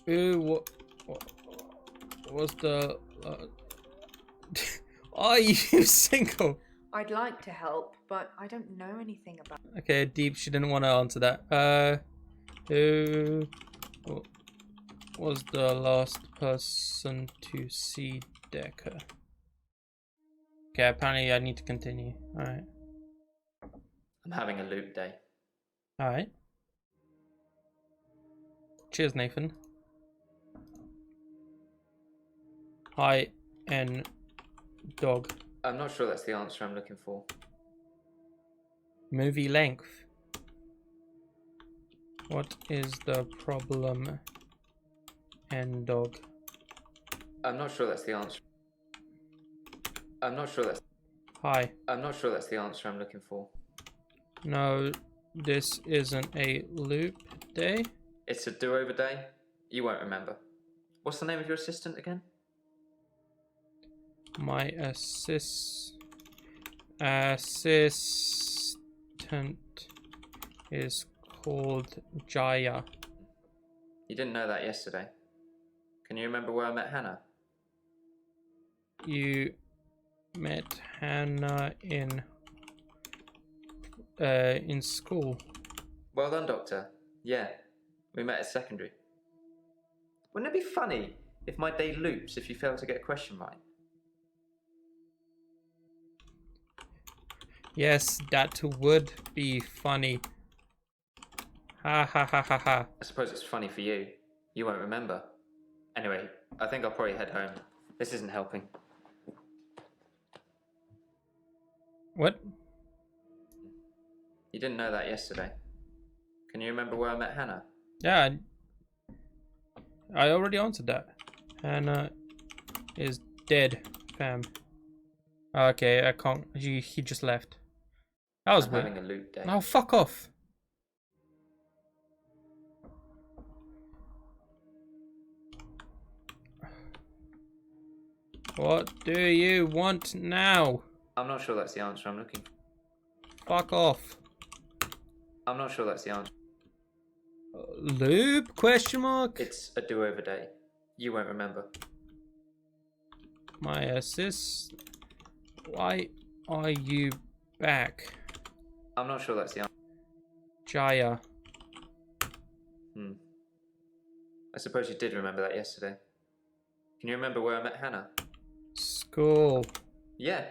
what was the... Are you single? I'd like to help, but I don't know anything about it. Okay, deep, she didn't want to answer that. Who was the last person to see Dekker? Okay, apparently I need to continue. Alright. I'm having a loop day. Alright. Cheers, Nathan. Hi, and dog. I'm not sure that's the answer I'm looking for. Movie length. What is the problem? And dog. I'm not sure that's the answer. I'm not sure that's... Hi. I'm not sure that's the answer I'm looking for. No, this isn't a loop day. It's a do-over day? You won't remember. What's the name of your assistant again? My assistant is called Jaya. You didn't know that yesterday. Can you remember where I met Hannah? You met Hannah in school. Well done, Doctor. Yeah, we met at secondary. Wouldn't it be funny if my day loops if you fail to get a question right? Yes, that would be funny. Ha ha ha ha ha. I suppose it's funny for you. You won't remember. Anyway, I think I'll probably head home. This isn't helping. What? You didn't know that yesterday. Can you remember where I met Hannah? Yeah, I already answered that. Hannah is dead, fam. Okay, I can't. He just left. That was weird. Having a loop day. Oh, fuck off. What do you want now? I'm not sure that's the answer I'm looking for. Fuck off. I'm not sure that's the answer. Loop? Question mark? It's a do-over day. You won't remember. My assist. Why are you back? I'm not sure that's the answer. Jaya. I suppose you did remember that yesterday. Can you remember where I met Hannah? School. Yeah,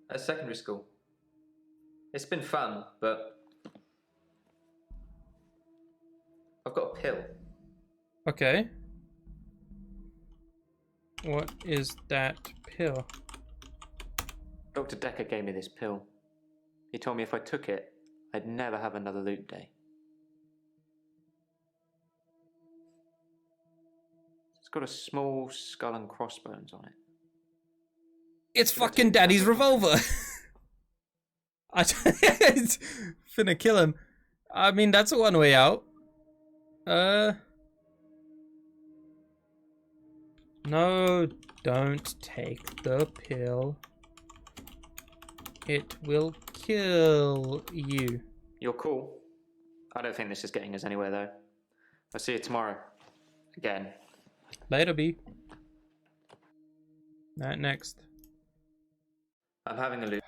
at secondary school. It's been fun, but I've got a pill. Okay. What is that pill? Dr. Dekker gave me this pill. He told me if I took it, I'd never have another loop day. It's got a small skull and crossbones on it. It's fucking Daddy's revolver. It's finna kill him. I mean, that's one way out. No, don't take the pill. It will kill you. You're cool. I don't think this is getting us anywhere, though. I'll see you tomorrow. Again. Later, B. Next. I'm having a loop.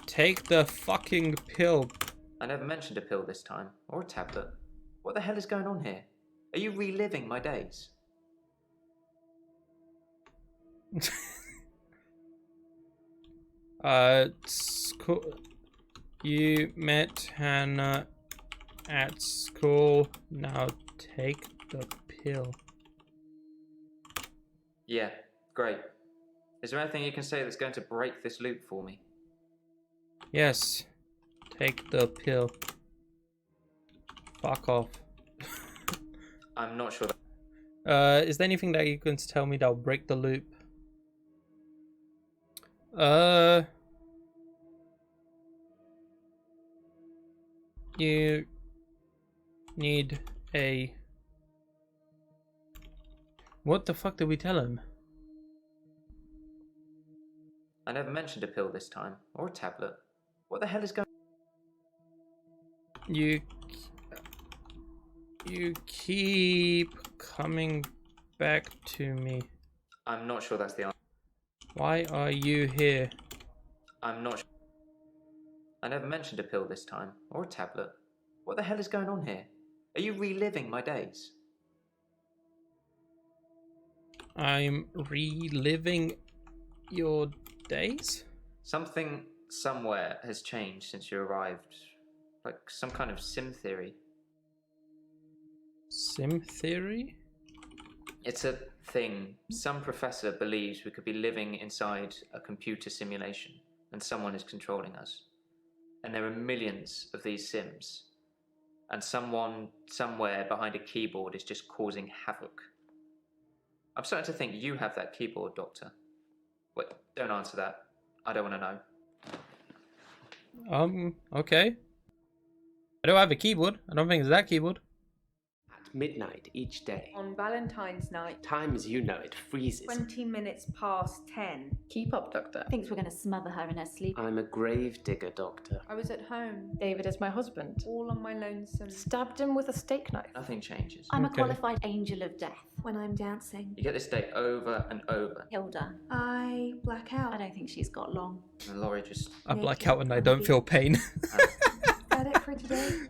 Take the fucking pill. I never mentioned a pill this time, or a tablet. What the hell is going on here? Are you reliving my days? School. You met Hannah at school. Now take the pill. Yeah, great. Is there anything you can say that's going to break this loop for me? Yes. Take the pill. Fuck off. I'm not sure that... Is there anything that you can tell me that'll break the loop? You need a... What the fuck did we tell him? I never mentioned a pill this time, or a tablet. What the hell is going... You keep coming back to me? I'm not sure that's the answer. Why are you here? I'm not sure. I never mentioned a pill this time, or a tablet. What the hell is going on here? Are you reliving my days? I'm reliving your days? Something somewhere has changed since you arrived. Like some kind of sim theory. Sim theory? It's a thing. Some professor believes we could be living inside a computer simulation and someone is controlling us. And there are millions of these sims. And someone somewhere behind a keyboard is just causing havoc. I'm starting to think you have that keyboard, Doctor. Wait, don't answer that. I don't want to know. Okay. I don't have a keyboard. I don't think it's that keyboard. At midnight each day. On Valentine's night. Time as you know it freezes. 20 minutes past 10. Keep up, Doctor. Thinks we're going to smother her in her sleep. I'm a grave digger, Doctor. I was at home. David is my husband. All on my lonesome. Stabbed him with a steak knife. Nothing changes. I'm a qualified angel of death. When I'm dancing. You get this day over and over. Hilda. I black out. I don't think she's got long. And Laurie just... I black out and I don't feel pain. Is that it for today?